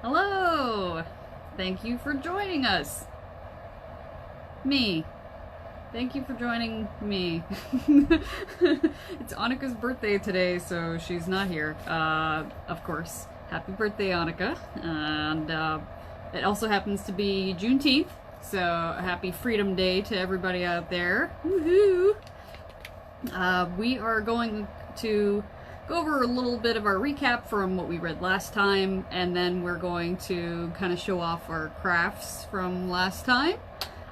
Hello! Thank you for joining us. Me. Thank you for joining me. It's Annika's birthday today, so she's not here. Of course. Happy birthday, Annika. And it also happens to be Juneteenth, so happy Freedom Day to everybody out there. Woohoo! We are going to go over a little bit of our recap from what we read last time, and then we're going to kind of show off our crafts from last time.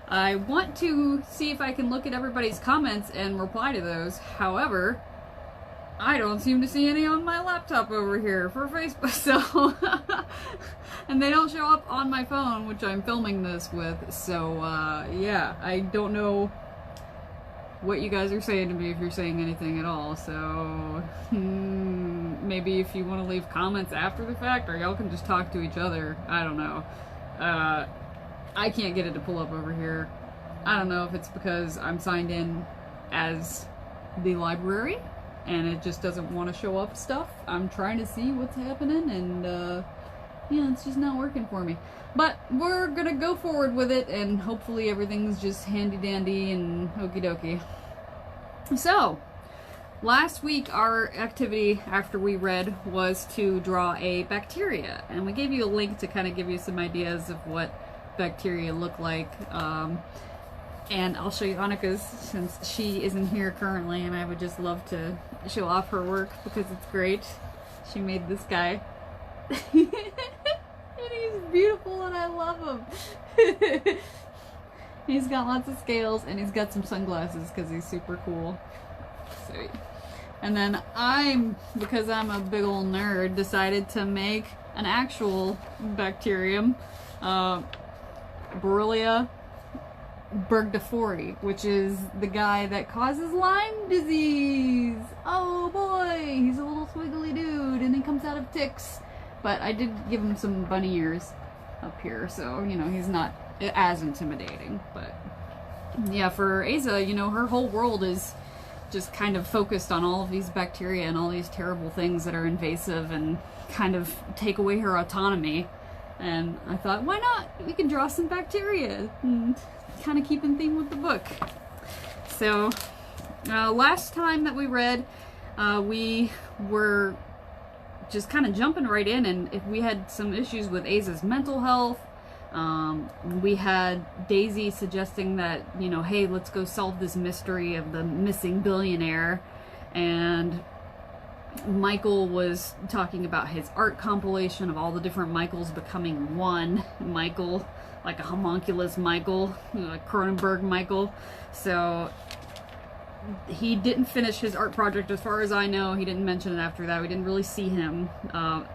I want to see if I can look at everybody's comments and reply to those. However, I don't seem to see any on my laptop over here for Facebook, so and they don't show up on my phone, which I'm filming this with. So yeah, I don't know what you guys are saying to me, if you're saying anything at all. So maybe if you want to leave comments after the fact, or y'all can just talk to each other. I don't know. I can't get it to pull up over here. I don't know if it's because I'm signed in as the library and it just doesn't want to show up stuff. I'm trying to see what's happening, and yeah, it's just not working for me. But we're gonna go forward with it, and hopefully everything's just handy dandy and okie dokie. So, last week our activity after we read was to draw a bacteria, and we gave you a link to kind of give you some ideas of what bacteria look like. And I'll show you Annika's, since she isn't here currently, and I would just love to show off her work because it's great. She made this guy. And he's beautiful and I love him. He's got lots of scales and he's got some sunglasses because he's super cool. So, and then because I'm a big old nerd, decided to make an actual bacterium, Borrelia burgdorferi, which is the guy that causes Lyme disease. Oh boy, he's a little swiggly dude and he comes out of ticks. But I did give him some bunny ears up here, so, you know, he's not as intimidating. But yeah, for Aza, you know, her whole world is just kind of focused on all of these bacteria and all these terrible things that are invasive and kind of take away her autonomy. And I thought, why not? We can draw some bacteria and kind of keep in theme with the book. So last time that we read, we were just kind of jumping right in, and if we had some issues with Aza's mental health. We had Daisy suggesting that, you know, hey, let's go solve this mystery of the missing billionaire, and Michael was talking about his art compilation of all the different Michaels becoming one Michael, like a homunculus Michael, a Cronenberg Michael. So he didn't finish his art project as far as I know. He didn't mention it after that. We didn't really see him.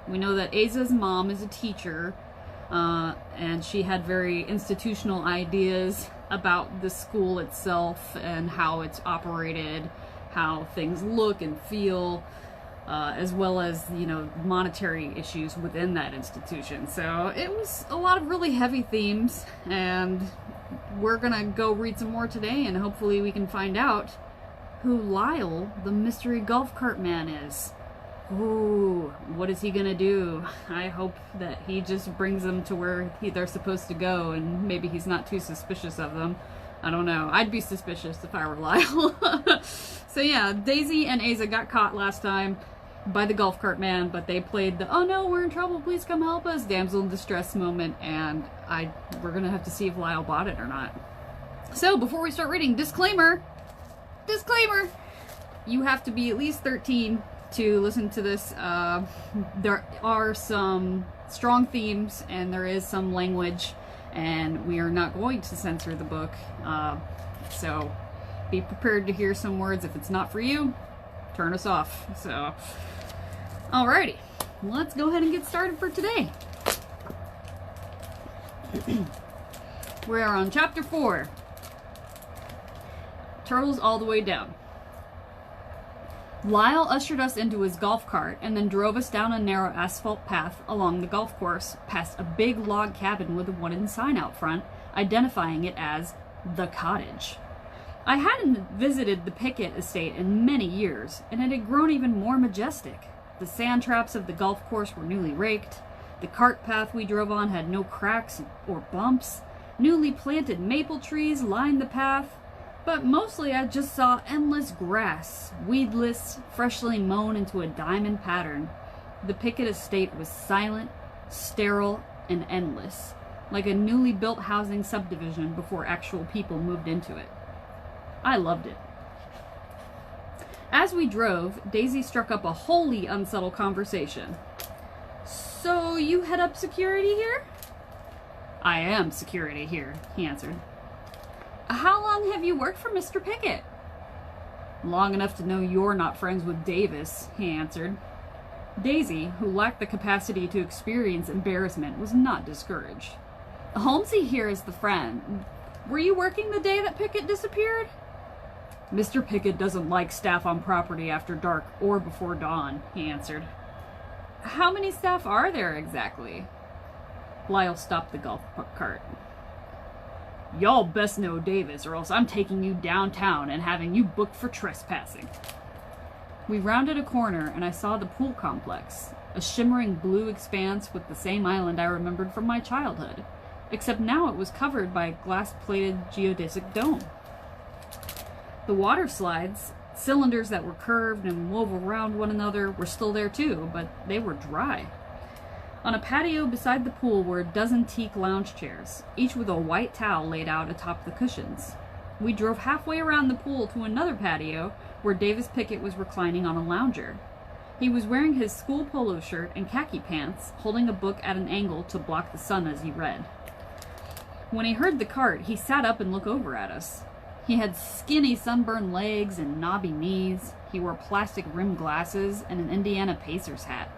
We know that Aza's mom is a teacher, and she had very institutional ideas about the school itself and how it's operated, how things look and feel, as well as, you know, monetary issues within that institution. So it was a lot of really heavy themes, and we're gonna go read some more today, and hopefully we can find out who Lyle, the mystery golf cart man, is. Ooh, what is he gonna do? I hope that he just brings them to where they're supposed to go, and maybe he's not too suspicious of them. I don't know. I'd be suspicious if I were Lyle. So yeah, Daisy and Aza got caught last time by the golf cart man, but they played the "oh no, we're in trouble, please come help us" damsel in distress moment, and we're gonna have to see if Lyle bought it or not. So before we start reading, disclaimer, you have to be at least 13 to listen to this. There are some strong themes and there is some language, and we are not going to censor the book, so be prepared to hear some words. If it's not for you, turn us off. So alrighty, let's go ahead and get started for today. We are on chapter 4, Turtles All the Way Down. Lyle ushered us into his golf cart and then drove us down a narrow asphalt path along the golf course, past a big log cabin with a wooden sign out front, identifying it as The Cottage. I hadn't visited the Pickett estate in many years, and it had grown even more majestic. The sand traps of the golf course were newly raked. The cart path we drove on had no cracks or bumps. Newly planted maple trees lined the path, but mostly I just saw endless grass, weedless, freshly mown into a diamond pattern. The Pickett estate was silent, sterile, and endless, like a newly built housing subdivision before actual people moved into it. I loved it. As we drove, Daisy struck up a wholly unsettled conversation. "So you head up security here?" "I am security here," he answered. "How long have you worked for Mr. Pickett?" "Long enough to know you're not friends with Davis," he answered. Daisy, who lacked the capacity to experience embarrassment, was not discouraged. "Holmesy here is the friend. Were you working the day that Pickett disappeared?" "Mr. Pickett doesn't like staff on property after dark or before dawn," he answered. "How many staff are there exactly?" Lyle stopped the golf cart. "Y'all best know Davis, or else I'm taking you downtown and having you booked for trespassing." We rounded a corner and I saw the pool complex, a shimmering blue expanse with the same island I remembered from my childhood, except now it was covered by a glass-plated geodesic dome. The water slides, cylinders that were curved and wove around one another, were still there too, but they were dry. On a patio beside the pool were a dozen teak lounge chairs, each with a white towel laid out atop the cushions. We drove halfway around the pool to another patio where Davis Pickett was reclining on a lounger. He was wearing his school polo shirt and khaki pants, holding a book at an angle to block the sun as he read. When he heard the cart, he sat up and looked over at us. He had skinny sunburned legs and knobby knees. He wore plastic-rimmed glasses and an Indiana Pacers hat.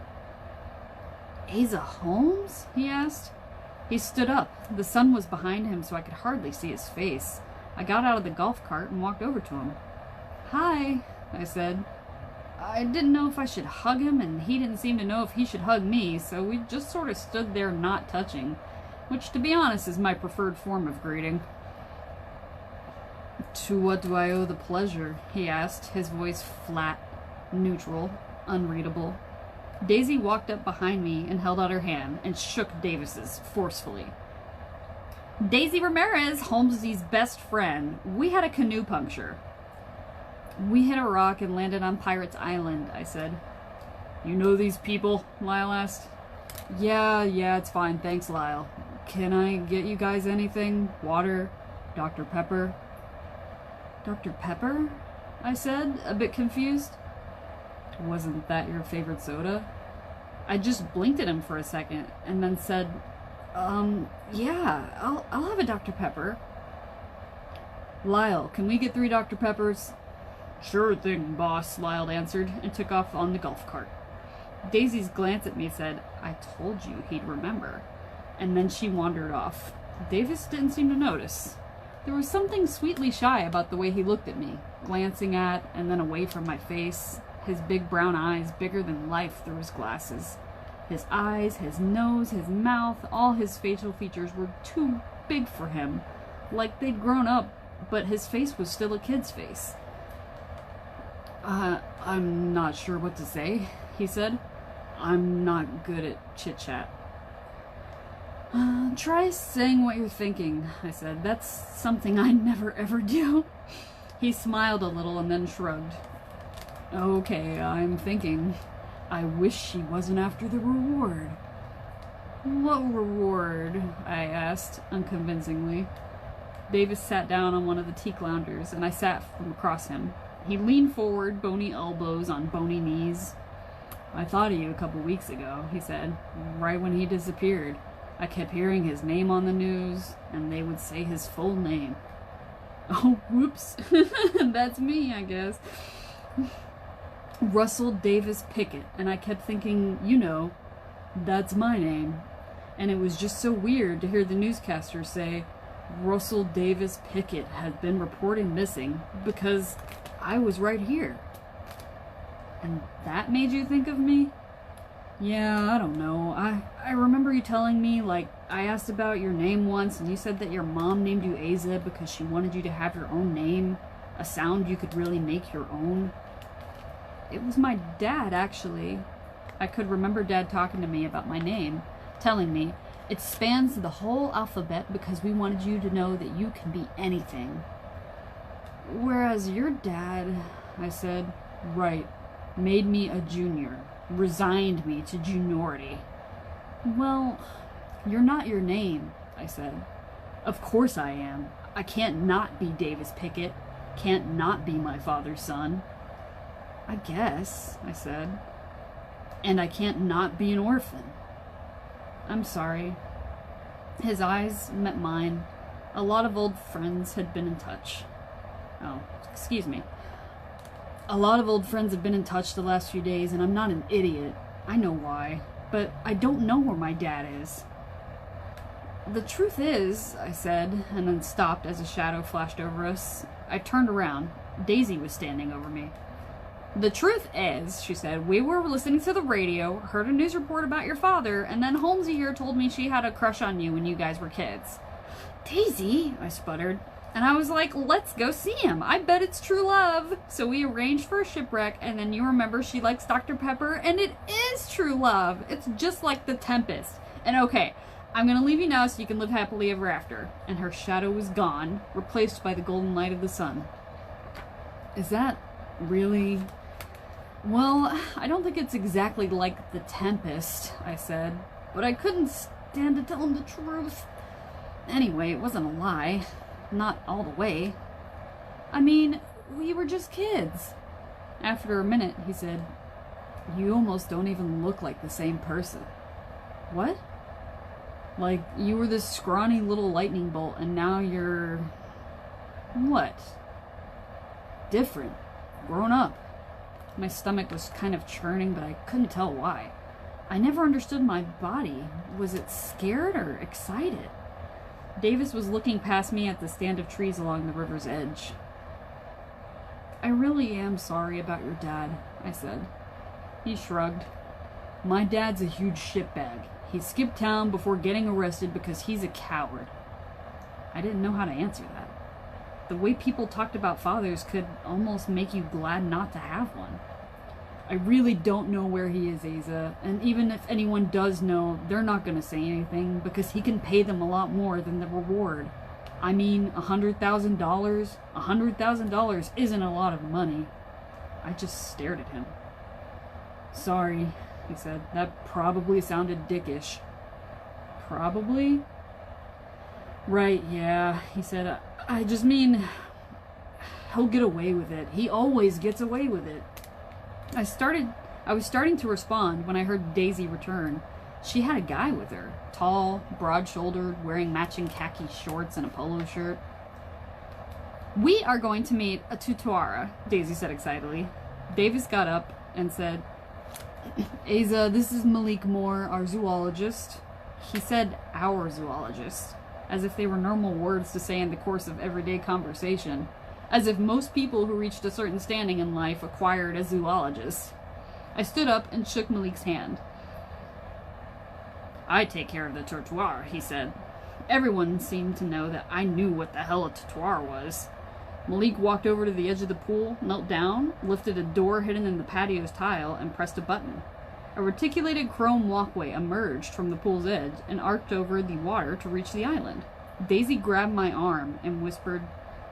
"Asa Holmes?" he asked. He stood up. The sun was behind him, so I could hardly see his face. I got out of the golf cart and walked over to him. "Hi," I said. I didn't know if I should hug him, and he didn't seem to know if he should hug me, so we just sort of stood there not touching, which, to be honest, is my preferred form of greeting. "To what do I owe the pleasure?" he asked, his voice flat, neutral, unreadable. Daisy walked up behind me and held out her hand and shook Davis's forcefully. "Daisy Ramirez, Holmesy's best friend. We had a canoe puncture." "We hit a rock and landed on Pirates Island," I said. "You know these people?" Lyle asked. Yeah, it's fine, thanks, Lyle. Can I get you guys anything? Water? Dr. Pepper?" "Dr. Pepper?" I said, a bit confused. "Wasn't that your favorite soda?" I just blinked at him for a second and then said, yeah, I'll have a Dr. Pepper." "Lyle, can we get 3 Dr. Peppers?" "Sure thing, boss," Lyle answered and took off on the golf cart. Daisy's glance at me said, "I told you he'd remember." And then she wandered off. Davis didn't seem to notice. There was something sweetly shy about the way he looked at me, glancing at and then away from my face, his big brown eyes bigger than life through his glasses. His eyes, his nose, his mouth, all his facial features were too big for him, like they'd grown up, but his face was still a kid's face. I'm not sure what to say," he said. "I'm not good at chit-chat." Try saying what you're thinking," I said. "That's something I never ever do." He smiled a little and then shrugged. "Okay, I'm thinking. I wish she wasn't after the reward." "What reward?" I asked, unconvincingly. Davis sat down on one of the teak loungers, and I sat from across him. He leaned forward, bony elbows on bony knees. "I thought of you a couple weeks ago," he said, "right when he disappeared. I kept hearing his name on the news, and they would say his full name." "Oh, whoops." "That's me, I guess." "Russell Davis Pickett," and I kept thinking, that's my name. And it was just so weird to hear the newscaster say, "Russell Davis Pickett has been reported missing," because I was right here. "And that made you think of me?" "Yeah, I don't know. I remember you telling me, I asked about your name once, and you said that your mom named you Asa because she wanted you to have your own name, a sound you could really make your own." "It was my dad, actually. I could remember Dad talking to me about my name, telling me, "It spans the whole alphabet because we wanted you to know that you can be anything." "Whereas your dad," I said. "Right. Made me a junior. Resigned me to juniority." "Well, you're not your name," I said. "Of course I am. I can't not be Davis Pickett. Can't not be my father's son." "I guess," I said. "And I can't not be an orphan." "I'm sorry." His eyes met mine. A lot of old friends had been in touch. Oh, excuse me. A lot of old friends have been in touch the last few days, and I'm not an idiot. I know why. But I don't know where my dad is. "The truth is," I said, and then stopped as a shadow flashed over us. I turned around. Daisy was standing over me. "The truth is," she said, "we were listening to the radio, heard a news report about your father, and then Holmesy here told me she had a crush on you when you guys were kids." "Daisy," I sputtered. And I was like, "Let's go see him. I bet it's true love." So we arranged for a shipwreck, and then you remember she likes Dr. Pepper, and it is true love. It's just like The Tempest. And okay, I'm gonna leave you now so you can live happily ever after. And her shadow was gone, replaced by the golden light of the sun. Is that really... Well, I don't think it's exactly like The Tempest, I said. But I couldn't stand to tell him the truth. Anyway, it wasn't a lie. Not all the way. I mean, we were just kids. After a minute, he said, "You almost don't even look like the same person." "What?" "Like, you were this scrawny little lightning bolt, and now you're... what? Different. Grown up." My stomach was kind of churning, but I couldn't tell why. I never understood my body. Was it scared or excited? Davis was looking past me at the stand of trees along the river's edge. "I really am sorry about your dad," I said. He shrugged. "My dad's a huge shitbag. He skipped town before getting arrested because he's a coward." I didn't know how to answer that. The way people talked about fathers could almost make you glad not to have one. "I really don't know where he is, Asa, and even if anyone does know, they're not going to say anything because he can pay them a lot more than the reward. I mean, $100,000? $100,000 isn't a lot of money." I just stared at him. "Sorry," he said. "That probably sounded dickish." "Probably?" "Right, yeah," he said. I just mean, he'll get away with it. He always gets away with it." I was starting to respond when I heard Daisy return. She had a guy with her, tall, broad-shouldered, wearing matching khaki shorts and a polo shirt. "We are going to meet a tutuara," Daisy said excitedly. Davis got up and said, "Asa, this is Malik Moore, our zoologist." He said "our zoologist," as if they were normal words to say in the course of everyday conversation. As if most people who reached a certain standing in life acquired a zoologist. I stood up and shook Malik's hand. "I take care of the trottoir," he said. Everyone seemed to know that I knew what the hell a trottoir was. Malik walked over to the edge of the pool, knelt down, lifted a door hidden in the patio's tile, and pressed a button. A reticulated chrome walkway emerged from the pool's edge and arced over the water to reach the island. Daisy grabbed my arm and whispered,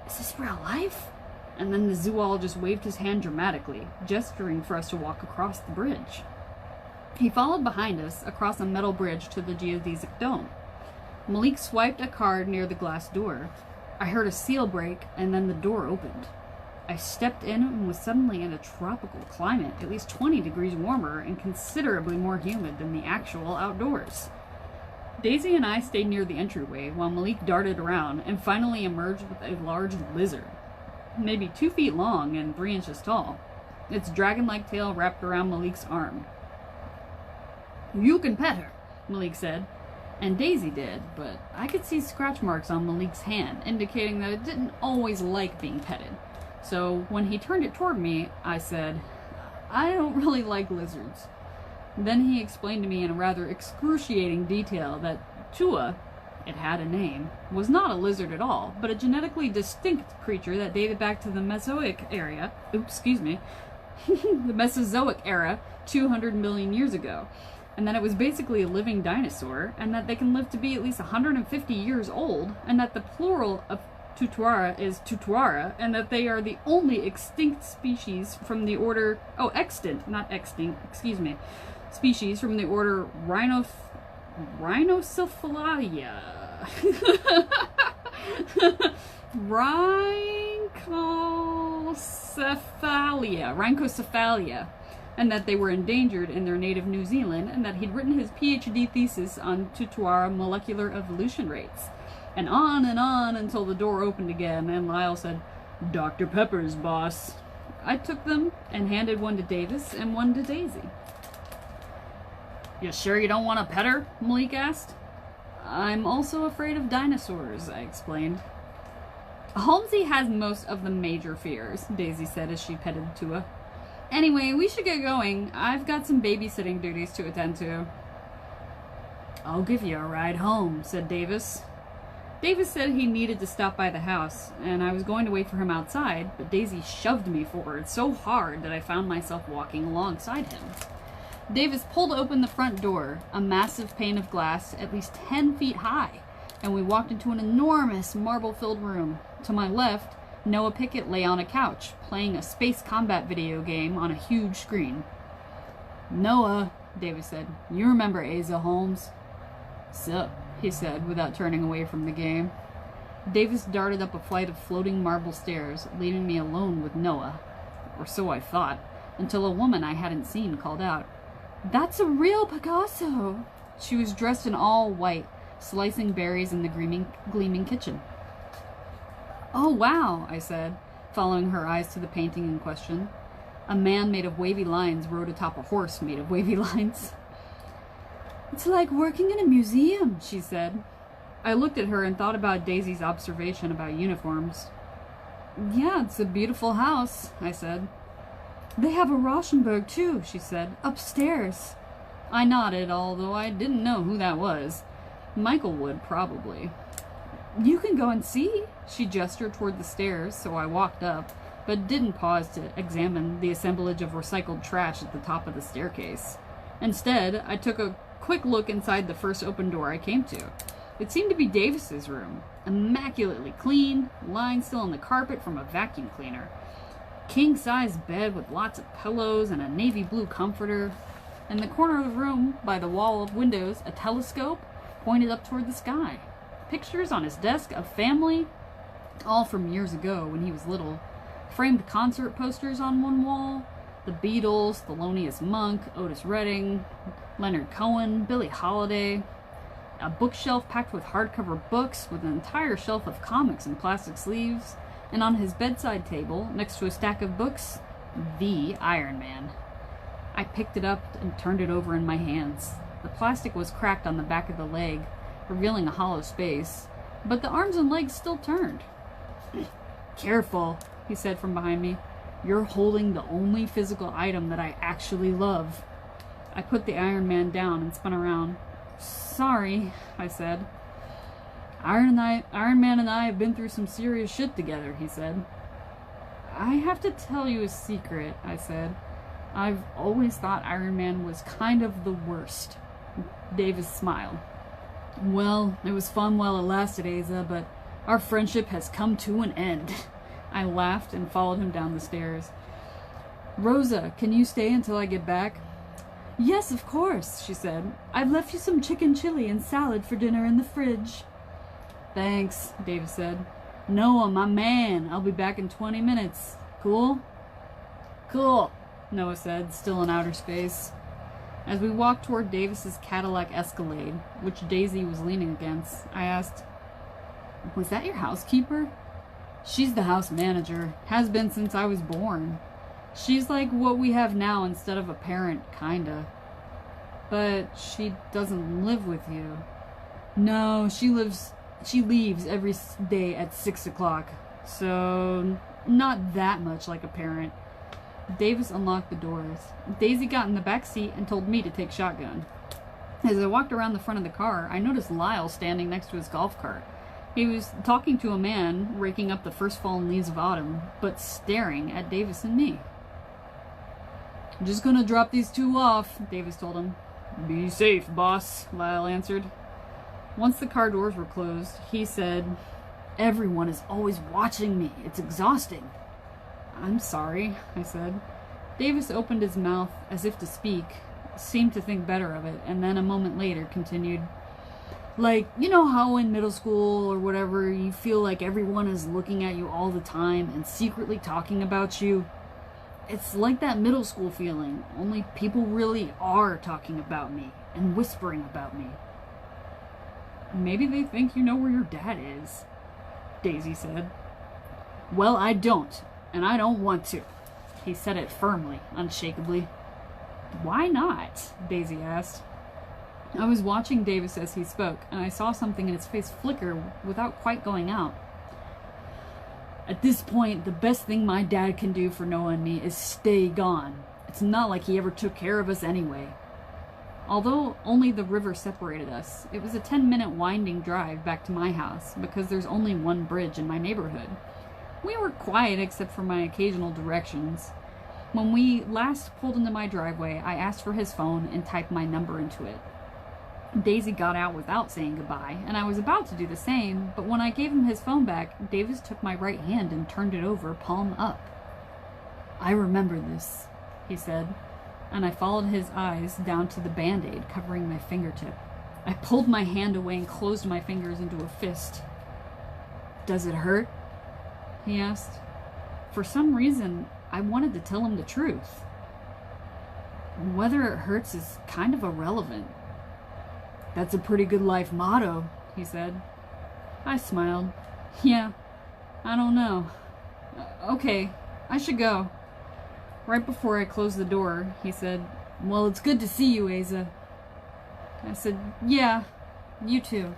"Is this real life?" And then the zoologist waved his hand dramatically, gesturing for us to walk across the bridge. He followed behind us across a metal bridge to the geodesic dome. Malik swiped a card near the glass door. I heard a seal break, and then the door opened. I stepped in and was suddenly in a tropical climate, at least 20 degrees warmer and considerably more humid than the actual outdoors. Daisy and I stayed near the entryway while Malik darted around and finally emerged with a large lizard, maybe 2 feet long and 3 inches tall. Its dragon-like tail wrapped around Malik's arm. "You can pet her," Malik said. And Daisy did, but I could see scratch marks on Malik's hand, indicating that it didn't always like being petted. So when he turned it toward me, I said, "I don't really like lizards." Then he explained to me in a rather excruciating detail that Tua, it had a name, was not a lizard at all, but a genetically distinct creature that dated back to the Mesozoic era, the Mesozoic era, 200 million years ago. and that it was basically a living dinosaur, and that they can live to be at least 150 years old, and that the plural of Tutuara is Tutuara, and that they are the only extinct species from the order, extant, not extinct, excuse me, species from the order Rhinocephalalia. Rhynchocephalia, and that they were endangered in their native New Zealand, and that he'd written his PhD thesis on Tutuara molecular evolution rates. And on until the door opened again, and Lyle said, "Dr. Pepper's, boss." I took them and handed one to Davis and one to Daisy. "You sure you don't want to pet her?" Malik asked. "I'm also afraid of dinosaurs," I explained. "Holmesy has most of the major fears," Daisy said as she petted Tua. "Anyway, we should get going. I've got some babysitting duties to attend to." "I'll give you a ride home," said Davis. Davis said he needed to stop by the house, and I was going to wait for him outside, but Daisy shoved me forward so hard that I found myself walking alongside him. Davis pulled open the front door, a massive pane of glass at least 10 feet high, and we walked into an enormous marble-filled room. To my left, Noah Pickett lay on a couch, playing a space combat video game on a huge screen. "Noah," Davis said, "you remember Asa Holmes?" "Sup," he said, without turning away from the game. Davis darted up a flight of floating marble stairs, leaving me alone with Noah. Or so I thought, until a woman I hadn't seen called out, "That's a real Picasso!" She was dressed in all white, slicing berries in the gleaming kitchen. "Oh, wow," I said, following her eyes to the painting in question. A man made of wavy lines rode atop a horse made of wavy lines. "It's like working in a museum," she said. I looked at her and thought about Daisy's observation about uniforms. "Yeah, it's a beautiful house," I said. "They have a Rauschenberg, too," she said, "upstairs." I nodded, although I didn't know who that was. Michael would, probably. "You can go and see." She gestured toward the stairs, so I walked up, but didn't pause to examine the assemblage of recycled trash at the top of the staircase. Instead, I took a quick look inside the first open door I came to. It seemed to be Davis's room, immaculately clean, lying still on the carpet from a vacuum cleaner. King-size bed with lots of pillows and a navy blue comforter. In the corner of the room, by the wall of windows, a telescope pointed up toward the sky. Pictures on his desk of family, all from years ago when he was little. Framed concert posters on one wall. The Beatles, Thelonious Monk, Otis Redding, Leonard Cohen, Billie Holiday. A bookshelf packed with hardcover books with an entire shelf of comics in plastic sleeves. And on his bedside table, next to a stack of books, the Iron Man. I picked it up and turned it over in my hands. The plastic was cracked on the back of the leg, revealing a hollow space, but the arms and legs still turned. "Careful," he said from behind me. "You're holding the only physical item that I actually love." I put the Iron Man down and spun around. "Sorry," I said. Iron Man and I have been through some serious shit together," he said. "I have to tell you a secret," I said. "I've always thought Iron Man was kind of the worst." Davis smiled. "Well, it was fun while it lasted, Asa, but our friendship has come to an end." I laughed and followed him down the stairs. "Rosa, can you stay until I get back?" "Yes, of course," she said. "I've left you some chicken chili and salad for dinner in the fridge." "Thanks," Davis said. "Noah, my man, I'll be back in 20 minutes. Cool?" "Cool," Noah said, still in outer space. As we walked toward Davis's Cadillac Escalade, which Daisy was leaning against, I asked, "Was that your housekeeper?" "She's the house manager. Has been since I was born. She's like what we have now instead of a parent, kinda." "But she doesn't live with you." "No, she leaves every day at 6 o'clock, so not that much like a parent." Davis unlocked the doors. Daisy got in the back seat and told me to take shotgun. As I walked around the front of the car, I noticed Lyle standing next to his golf cart. He was talking to a man raking up the first fallen leaves of autumn, but staring at Davis and me. "I'm just gonna drop these two off," Davis told him. Be safe, boss, Lyle answered. Once the car doors were closed, he said, "Everyone is always watching me. It's exhausting." "I'm sorry," I said. Davis opened his mouth as if to speak, seemed to think better of it, and then a moment later continued, "Like, you know how in middle school or whatever you feel like everyone is looking at you all the time and secretly talking about you? It's like that middle school feeling, only people really are talking about me and whispering about me." "Maybe they think you know where your dad is," Daisy said. "Well, I don't, and I don't want to." He said it firmly, unshakably. "Why not?" Daisy asked. I was watching Davis as he spoke, and I saw something in his face flicker without quite going out. "At this point, the best thing my dad can do for Noah and me is stay gone. It's not like he ever took care of us anyway." Although only the river separated us, it was a 10-minute winding drive back to my house because there's only one bridge in my neighborhood. We were quiet except for my occasional directions. When we last pulled into my driveway, I asked for his phone and typed my number into it. Daisy got out without saying goodbye, and I was about to do the same, but when I gave him his phone back, Davis took my right hand and turned it over, palm up. "I remember this," he said, and I followed his eyes down to the Band-Aid covering my fingertip. I pulled my hand away and closed my fingers into a fist. "Does it hurt?" he asked. For some reason, I wanted to tell him the truth. "Whether it hurts is kind of irrelevant." "That's a pretty good life motto," he said. I smiled. "Yeah, I don't know. Okay, I should go." Right before I closed the door, he said, "Well, it's good to see you, Asa." I said, "Yeah, you too."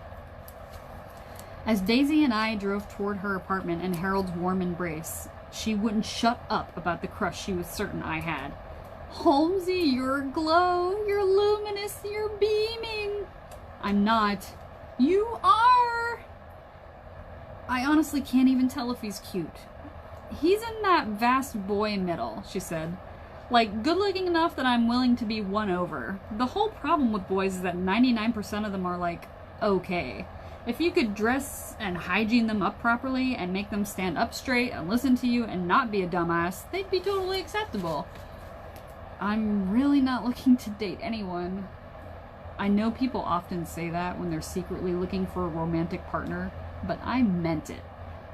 As Daisy and I drove toward her apartment in Harold's warm embrace, she wouldn't shut up about the crush she was certain I had. "Holmesy, you're aglow, you're luminous, you're beaming." "I'm not." "You are." "I honestly can't even tell if he's cute." "He's in that vast boy middle," she said. "Like, good-looking enough that I'm willing to be won over. The whole problem with boys is that 99% of them are, like, okay. If you could dress and hygiene them up properly and make them stand up straight and listen to you and not be a dumbass, they'd be totally acceptable." I'm really not looking to date anyone. I know people often say that when they're secretly looking for a romantic partner, but I meant it.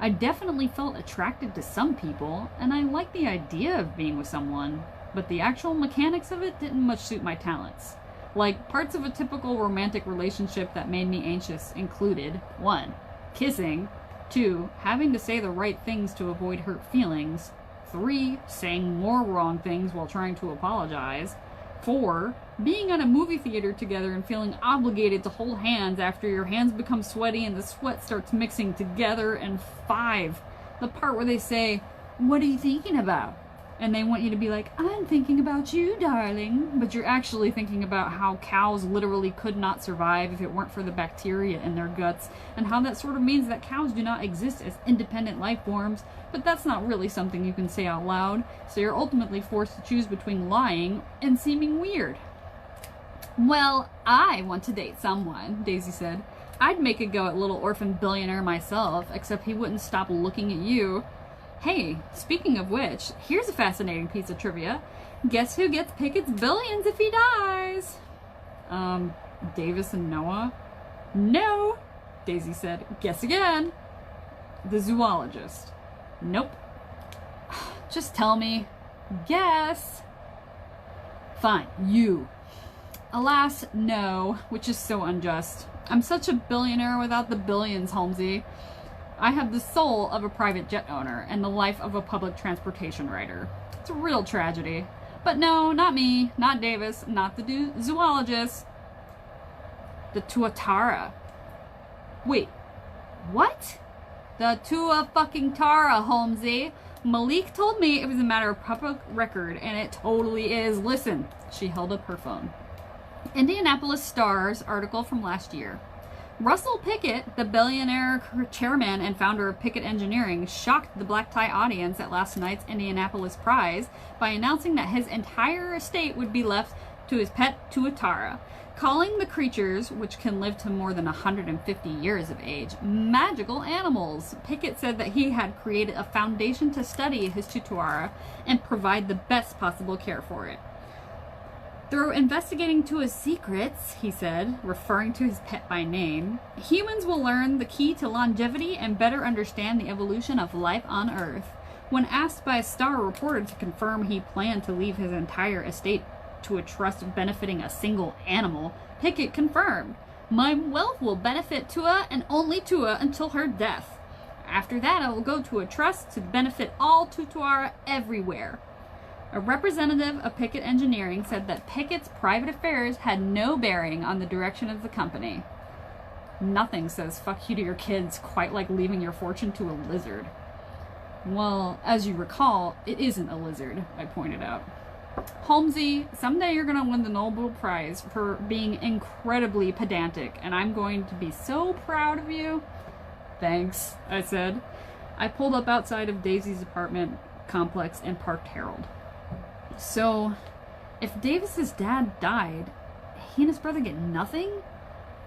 I definitely felt attracted to some people, and I liked the idea of being with someone, but the actual mechanics of it didn't much suit my talents. Like, parts of a typical romantic relationship that made me anxious included 1. Kissing, 2. Having to say the right things to avoid hurt feelings, 3. Saying more wrong things while trying to apologize, 4. Being at a movie theater together and feeling obligated to hold hands after your hands become sweaty and the sweat starts mixing together, and 5. The part where they say, "What are you thinking about?" And they want you to be like, "I'm thinking about you, darling," but you're actually thinking about how cows literally could not survive if it weren't for the bacteria in their guts, and how that sort of means that cows do not exist as independent life forms, but that's not really something you can say out loud, so you're ultimately forced to choose between lying and seeming weird. "Well, I want to date someone," Daisy said. "I'd make a go at little orphan billionaire myself, except he wouldn't stop looking at you. Hey, speaking of which, here's a fascinating piece of trivia. Guess who gets Pickett's billions if he dies?" Davis and Noah? "No," Daisy said. "Guess again." "The zoologist." "Nope." "Just tell me." "Guess." "Fine, you." "Alas, no," which is so unjust. I'm such a billionaire without the billions, Holmesy. I have the soul of a private jet owner and the life of a public transportation writer. It's a real tragedy. But no, not me, not Davis, not the zoologist. The Tuatara. Wait, what? The Tua-fucking-Tara, Holmesy. Malik told me it was a matter of public record, and it totally is. Listen. She held up her phone. Indianapolis Star's article from last year. Russell Pickett, the billionaire chairman and founder of Pickett Engineering, shocked the black tie audience at last night's Indianapolis Prize by announcing that his entire estate would be left to his pet Tuatara, calling the creatures, which can live to more than 150 years of age, magical animals. Pickett said that he had created a foundation to study his Tuatara and provide the best possible care for it. Through investigating Tua's secrets, he said, referring to his pet by name, humans will learn the key to longevity and better understand the evolution of life on Earth. When asked by a Star reporter to confirm he planned to leave his entire estate to a trust benefiting a single animal, Pickett confirmed, "My wealth will benefit Tua and only Tua until her death. After that, it will go to a trust to benefit all Tuatara everywhere." A representative of Pickett Engineering said that Pickett's private affairs had no bearing on the direction of the company. Nothing says fuck you to your kids quite like leaving your fortune to a lizard. Well, as you recall, it isn't a lizard, I pointed out. Holmesy, someday you're going to win the Nobel Prize for being incredibly pedantic, and I'm going to be so proud of you. Thanks, I said. I pulled up outside of Daisy's apartment complex and parked Harold. So, if Davis's dad died, he and his brother get nothing?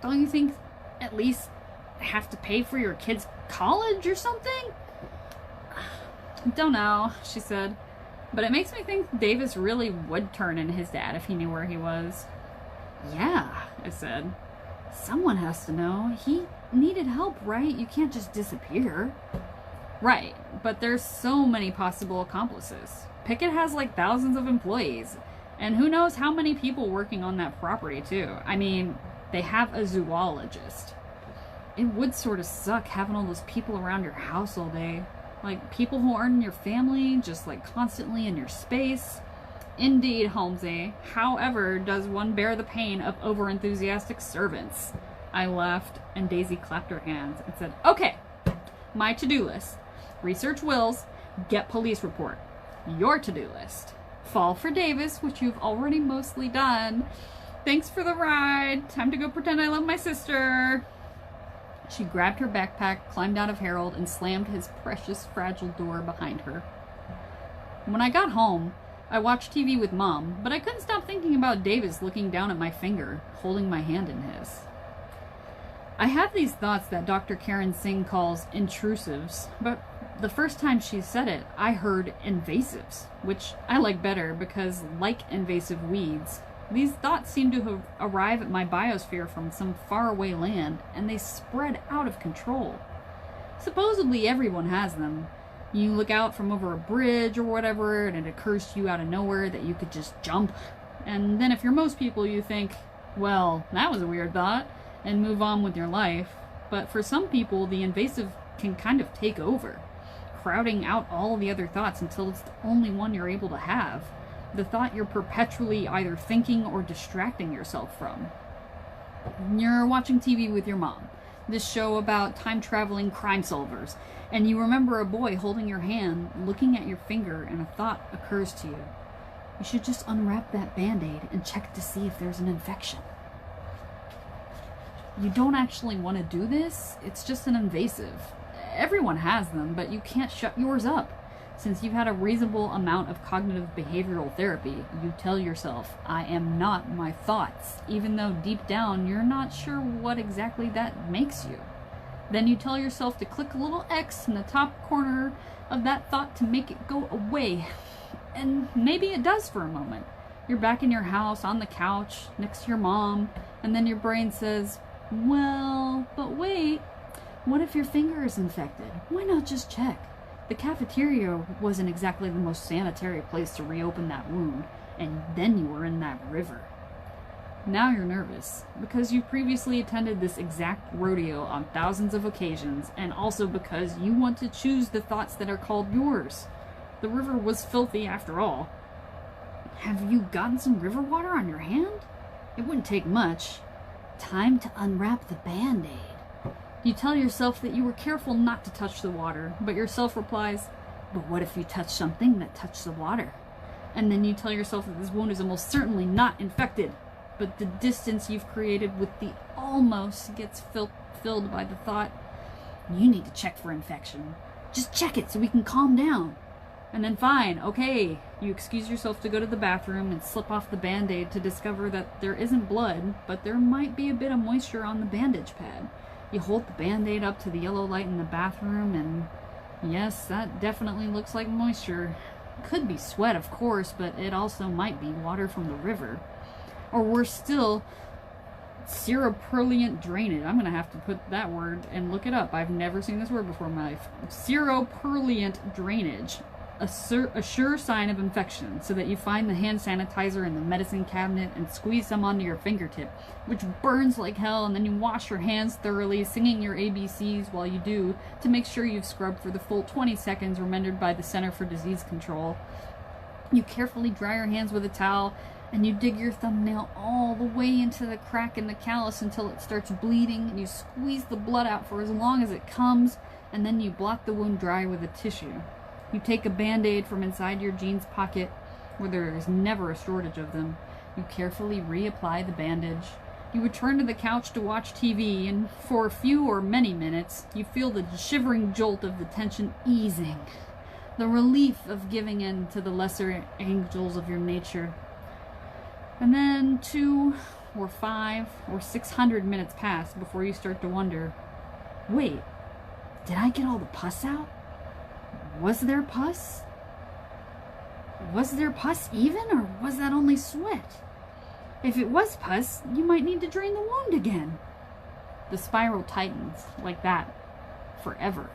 Don't you think at least have to pay for your kid's college or something? Don't know, she said. But it makes me think Davis really would turn in his dad if he knew where he was. Yeah, I said. Someone has to know. He needed help, right? You can't just disappear. Right, but there's so many possible accomplices. Pickett has like thousands of employees, and who knows how many people working on that property too. I mean, they have a zoologist. It would sort of suck having all those people around your house all day. Like people who aren't in your family, just like constantly in your space. Indeed, Holmesy. However, does one bear the pain of over-enthusiastic servants? I laughed, and Daisy clapped her hands and said, "Okay, my to-do list. Research wills, get police report. Your to-do list. Fall for Davis, which you've already mostly done. Thanks for the ride. Time to go pretend I love my sister." She grabbed her backpack, climbed out of Harold, and slammed his precious, fragile door behind her. When I got home, I watched TV with Mom, but I couldn't stop thinking about Davis looking down at my finger, holding my hand in his. I have these thoughts that Dr. Karen Singh calls intrusives, but the first time she said it, I heard invasives, which I like better because, like invasive weeds, these thoughts seem to arrive at my biosphere from some faraway land, and they spread out of control. Supposedly everyone has them. You look out from over a bridge or whatever, and it occurs to you out of nowhere that you could just jump. And then if you're most people, you think, well, that was a weird thought, and move on with your life. But for some people, the invasive can kind of take over, crowding out all the other thoughts until it's the only one you're able to have. The thought you're perpetually either thinking or distracting yourself from. You're watching TV with your mom, this show about time-traveling crime solvers, and you remember a boy holding your hand, looking at your finger, and a thought occurs to you. You should just unwrap that Band-Aid and check to see if there's an infection. You don't actually want to do this, it's just an invasive. Everyone has them, but you can't shut yours up. Since you've had a reasonable amount of cognitive behavioral therapy, you tell yourself, I am not my thoughts, even though deep down you're not sure what exactly that makes you. Then you tell yourself to click a little X in the top corner of that thought to make it go away. And maybe it does for a moment. You're back in your house, on the couch, next to your mom, and then your brain says, well, but wait, what if your finger is infected? Why not just check? The cafeteria wasn't exactly the most sanitary place to reopen that wound, and then you were in that river. Now you're nervous, because you previously attended this exact rodeo on thousands of occasions, and also because you want to choose the thoughts that are called yours. The river was filthy after all. Have you gotten some river water on your hand? It wouldn't take much. Time to unwrap the Band-Aid. You tell yourself that you were careful not to touch the water, but yourself replies, but what if you touch something that touched the water? And then you tell yourself that this wound is almost certainly not infected, but the distance you've created with the almost gets filled by the thought, you need to check for infection. Just check it so we can calm down. And then fine, okay, you excuse yourself to go to the bathroom and slip off the Band-Aid to discover that there isn't blood, but there might be a bit of moisture on the bandage pad. You hold the Band-Aid up to the yellow light in the bathroom, and yes, that definitely looks like moisture. Could be sweat, of course, but it also might be water from the river. Or worse still, seroperluent drainage. I'm going to have to put that word and look it up. I've never seen this word before in my life. Seroperluent drainage. A sure sign of infection, so that you find the hand sanitizer in the medicine cabinet and squeeze some onto your fingertip, which burns like hell, and then you wash your hands thoroughly, singing your ABCs while you do, to make sure you've scrubbed for the full 20 seconds recommended by the Center for Disease Control. You carefully dry your hands with a towel, and you dig your thumbnail all the way into the crack in the callus until it starts bleeding, and you squeeze the blood out for as long as it comes, and then you blot the wound dry with a tissue. You take a Band-Aid from inside your jeans pocket, where there is never a shortage of them. You carefully reapply the bandage. You return to the couch to watch TV, and for a few or many minutes, you feel the shivering jolt of the tension easing, the relief of giving in to the lesser angels of your nature. And then 2 or 5 or 600 minutes pass before you start to wonder, wait, did I get all the pus out? Was there pus? Was there pus even, or was that only sweat? If it was pus, you might need to drain the wound again. The spiral tightens like that forever.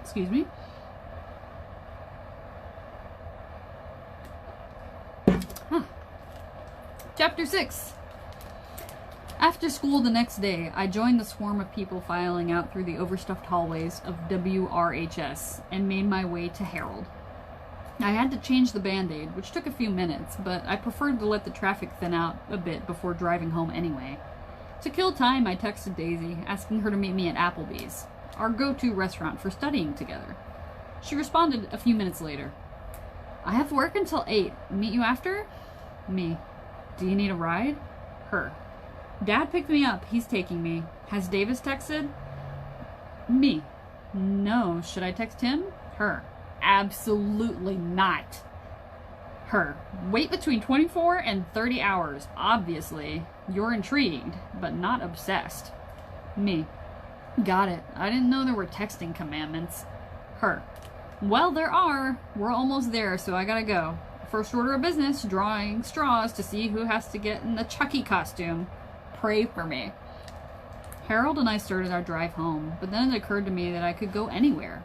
Excuse me. Chapter 6. After school the next day, I joined the swarm of people filing out through the overstuffed hallways of WRHS and made my way to Harold. I had to change the Band-Aid, which took a few minutes, but I preferred to let the traffic thin out a bit before driving home anyway. To kill time, I texted Daisy, asking her to meet me at Applebee's, our go-to restaurant for studying together. She responded a few minutes later. I have work until 8. Meet you after? Me. Do you need a ride? Her. Dad picked me up. He's taking me. Has Davis texted? Me. No. Should I text him? Her. Absolutely not. Her. Wait between 24 and 30 hours. Obviously. You're intrigued, but not obsessed. Me. Got it. I didn't know there were texting commandments. Her. Well, there are. We're almost there, so I gotta go. First order of business, drawing straws to see who has to get in the Chucky costume. Pray for me. Harold and I started our drive home, but then it occurred to me that I could go anywhere.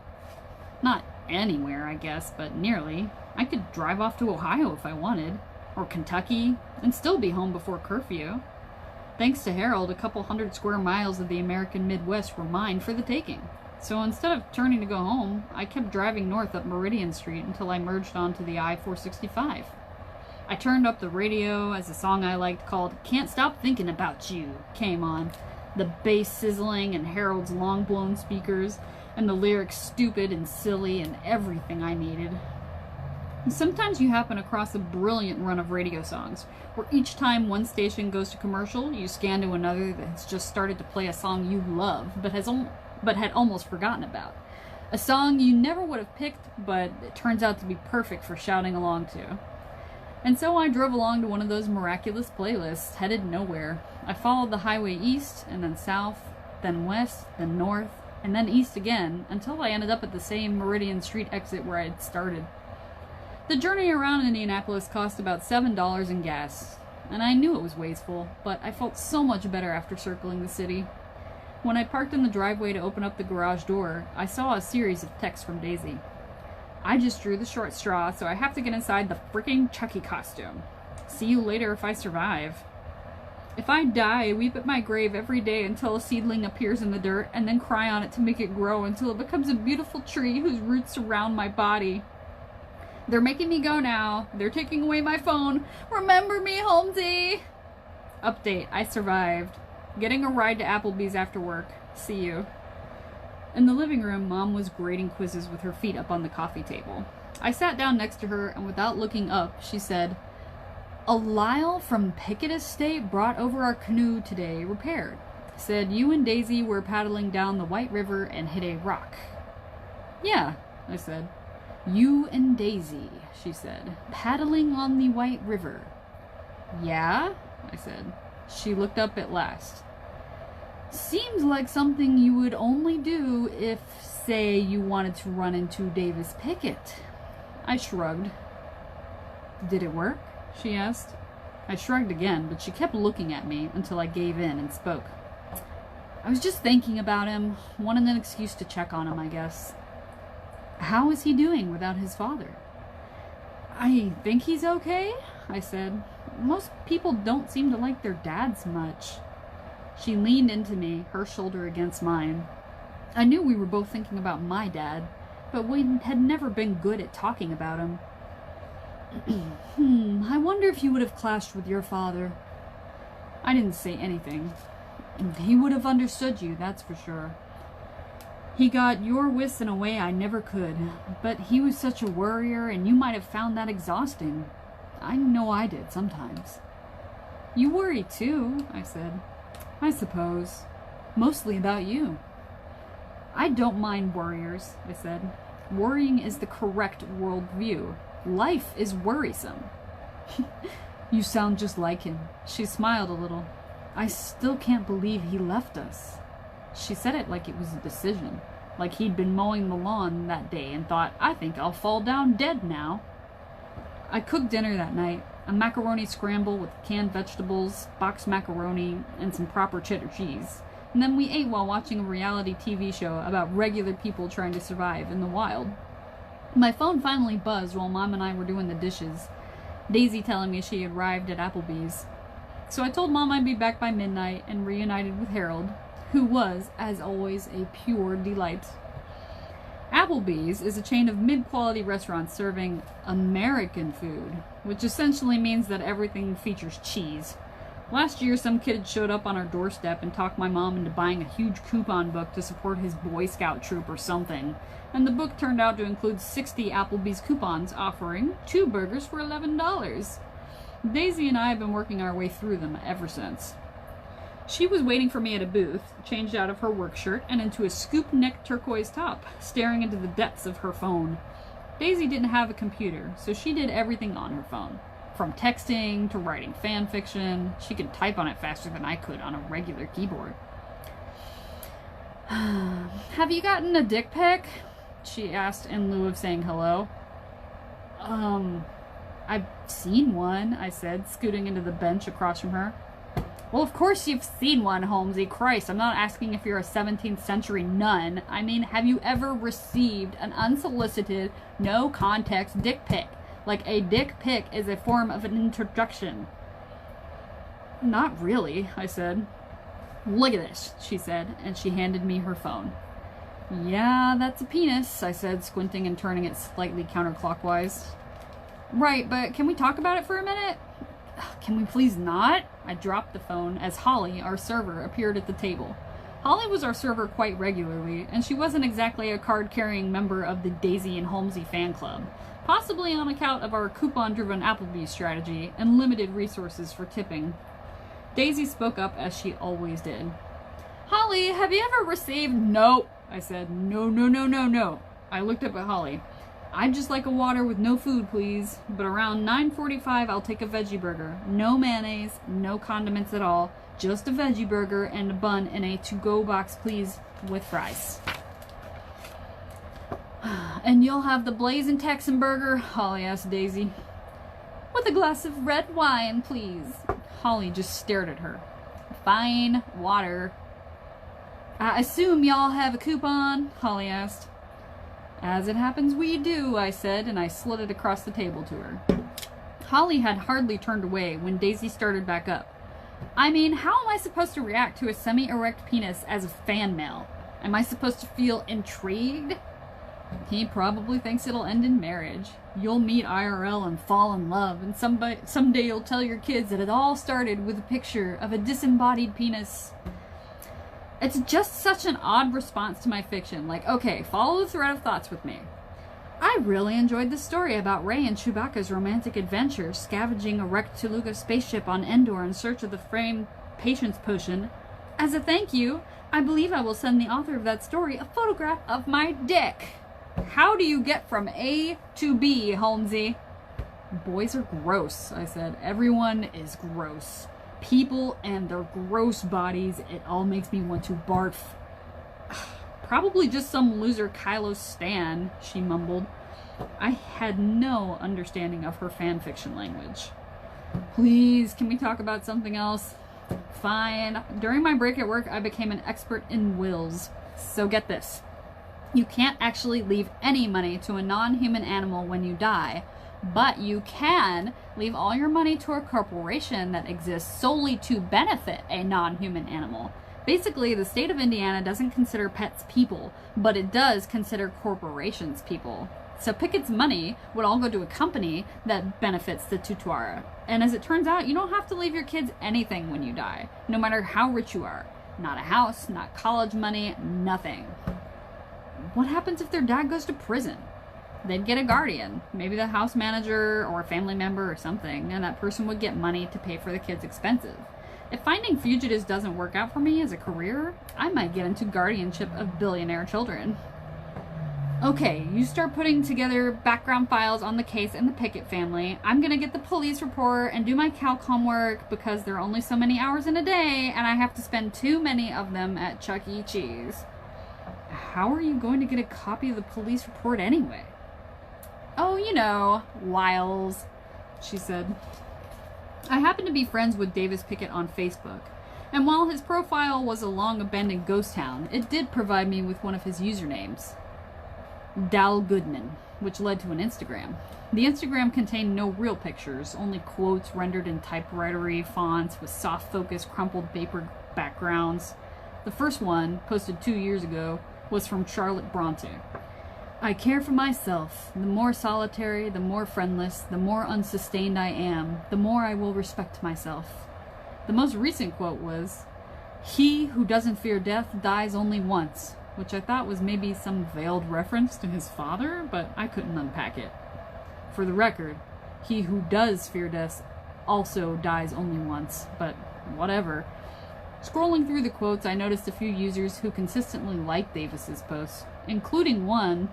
Not anywhere, I guess, but nearly. I could drive off to Ohio if I wanted, or Kentucky, and still be home before curfew. Thanks to Harold, a couple 100 square miles of the American Midwest were mine for the taking. So instead of turning to go home, I kept driving north up Meridian Street until I merged onto the I-465. I turned up the radio as a song I liked called Can't Stop Thinking About You came on, the bass sizzling and Harold's long-blown speakers, and the lyrics stupid and silly and everything I needed. And sometimes you happen across a brilliant run of radio songs, where each time one station goes to commercial, you scan to another that has just started to play a song you love, but had almost forgotten about. A song you never would have picked, but it turns out to be perfect for shouting along to. And so I drove along to one of those miraculous playlists, headed nowhere. I followed the highway east, and then south, then west, then north, and then east again, until I ended up at the same Meridian Street exit where I had started. The journey around Indianapolis cost about $7 in gas, and I knew it was wasteful, but I felt so much better after circling the city. When I parked in the driveway to open up the garage door, I saw a series of texts from Daisy. I just drew the short straw, so I have to get inside the freaking Chucky costume. See you later if I survive. If I die, I weep at my grave every day until a seedling appears in the dirt, and then cry on it to make it grow until it becomes a beautiful tree whose roots surround my body. They're making me go now. They're taking away my phone. Remember me, Holmesy! Update, I survived. Getting a ride to Applebee's after work. See you. In the living room, Mom was grading quizzes with her feet up on the coffee table. I sat down next to her, and without looking up, she said, "A Lyle from Pickett Estate brought over our canoe today, repaired. Said you and Daisy were paddling down the White River and hit a rock." "Yeah. I said. You and Daisy, she said, paddling on the White River. Yeah, I said. She looked up at last. Seems like something you would only do if, say, you wanted to run into Davis Pickett. I shrugged. Did it work? She asked. I shrugged again, but she kept looking at me until I gave in and spoke. I was just thinking about him, wanting an excuse to check on him, I guess. How is he doing without his father? I think he's okay, I said. Most people don't seem to like their dads much. She leaned into me, her shoulder against mine. I knew we were both thinking about my dad, but we had never been good at talking about him. I wonder if you would have clashed with your father. I didn't say anything. He would have understood you, that's for sure. He got your wish in a way I never could, but he was such a worrier, and you might have found that exhausting. I know I did sometimes. You worry too, I said. I suppose. Mostly about you. I don't mind worriers, I said. Worrying is the correct worldview. Life is worrisome. You sound just like him. She smiled a little. I still can't believe he left us. She said it like it was a decision, like he'd been mowing the lawn that day and thought, I think I'll fall down dead now. I cooked dinner that night, a macaroni scramble with canned vegetables, boxed macaroni, and some proper cheddar cheese. And then we ate while watching a reality TV show about regular people trying to survive in the wild. My phone finally buzzed while Mom and I were doing the dishes, Daisy telling me she had arrived at Applebee's. So I told Mom I'd be back by midnight and reunited with Harold, who was, as always, a pure delight. Applebee's is a chain of mid-quality restaurants serving American food, which essentially means that everything features cheese. Last year, some kid showed up on our doorstep and talked my mom into buying a huge coupon book to support his Boy Scout troop or something, and the book turned out to include 60 Applebee's coupons offering 2 burgers for $11. Daisy and I have been working our way through them ever since. She was waiting for me at a booth, changed out of her work shirt and into a scoop-neck turquoise top, staring into the depths of her phone. Daisy didn't have a computer, so she did everything on her phone. From texting to writing fan fiction, she could type on it faster than I could on a regular keyboard. Have you gotten a dick pic? She asked in lieu of saying hello. I've seen one, I said, scooting into the bench across from her. Well, of course you've seen one, Holmesy. Christ, I'm not asking if you're a 17th century nun. I mean, have you ever received an unsolicited, no-context dick pic? Like, a dick pic is a form of an introduction. Not really, I said. Look at this, she said, and she handed me her phone. Yeah, that's a penis, I said, squinting and turning it slightly counterclockwise. Right, but can we talk about it for a minute? Can we please not? I dropped the phone as Holly, our server, appeared at the table. Holly was our server quite regularly, and she wasn't exactly a card-carrying member of the Daisy and Holmesy fan club, possibly on account of our coupon-driven Applebee's strategy and limited resources for tipping. Daisy spoke up as she always did. Holly, have you ever received— No, I said. No. I looked up at Holly. I'd just like a water with no food, please. But around 9:45, I'll take a veggie burger. No mayonnaise, no condiments at all. Just a veggie burger and a bun in a to-go box, please, with fries. And you'll have the Blazing Texan burger? Holly asked Daisy. With a glass of red wine, please. Holly just stared at her. Fine, water. I assume y'all have a coupon? Holly asked. As it happens, we do, I said, and I slid it across the table to her. Holly had hardly turned away when Daisy started back up. I mean, how am I supposed to react to a semi-erect penis as a fan mail? Am I supposed to feel intrigued? He probably thinks it'll end in marriage. You'll meet IRL and fall in love, and someday you'll tell your kids that it all started with a picture of a disembodied penis. It's just such an odd response to my fiction. Like, okay, follow the thread of thoughts with me. I really enjoyed the story about Rey and Chewbacca's romantic adventure, scavenging a wrecked Toluca spaceship on Endor in search of the framed patience potion. As a thank you, I believe I will send the author of that story a photograph of my dick. How do you get from A to B, Holmesy? Boys are gross, I said. Everyone is gross. People and their gross bodies, it all makes me want to barf. Probably just some loser Kylo Stan, she mumbled. I had no understanding of her fanfiction language. Please, can we talk about something else? Fine. During my break at work, I became an expert in wills. So get this. You can't actually leave any money to a non-human animal when you die, but you can leave all your money to a corporation that exists solely to benefit a non-human animal. Basically, the state of Indiana doesn't consider pets people, but it does consider corporations people. So Pickett's money would all go to a company that benefits the Tutuara. And as it turns out, you don't have to leave your kids anything when you die, no matter how rich you are. Not a house, not college money, nothing. What happens if their dad goes to prison? They'd get a guardian, maybe the house manager or a family member or something, and that person would get money to pay for the kids' expenses. If finding fugitives doesn't work out for me as a career, I might get into guardianship of billionaire children. Okay, you start putting together background files on the case and the Pickett family. I'm gonna get the police report and do my CalCom work because there are only so many hours in a day and I have to spend too many of them at Chuck E. Cheese. How are you going to get a copy of the police report anyway? Oh, you know, Wiles, she said. I happen to be friends with Davis Pickett on Facebook, and while his profile was a long-abandoned ghost town, it did provide me with one of his usernames, Dal Goodman, which led to an Instagram. The Instagram contained no real pictures, only quotes rendered in typewritery fonts with soft-focus crumpled paper backgrounds. The first one, posted 2 years ago, was from Charlotte Bronte. I care for myself. The more solitary, the more friendless, the more unsustained I am, the more I will respect myself. The most recent quote was, "He who doesn't fear death dies only once," which I thought was maybe some veiled reference to his father, but I couldn't unpack it. For the record, he who does fear death also dies only once, but whatever. Scrolling through the quotes, I noticed a few users who consistently liked Davis's posts, including one,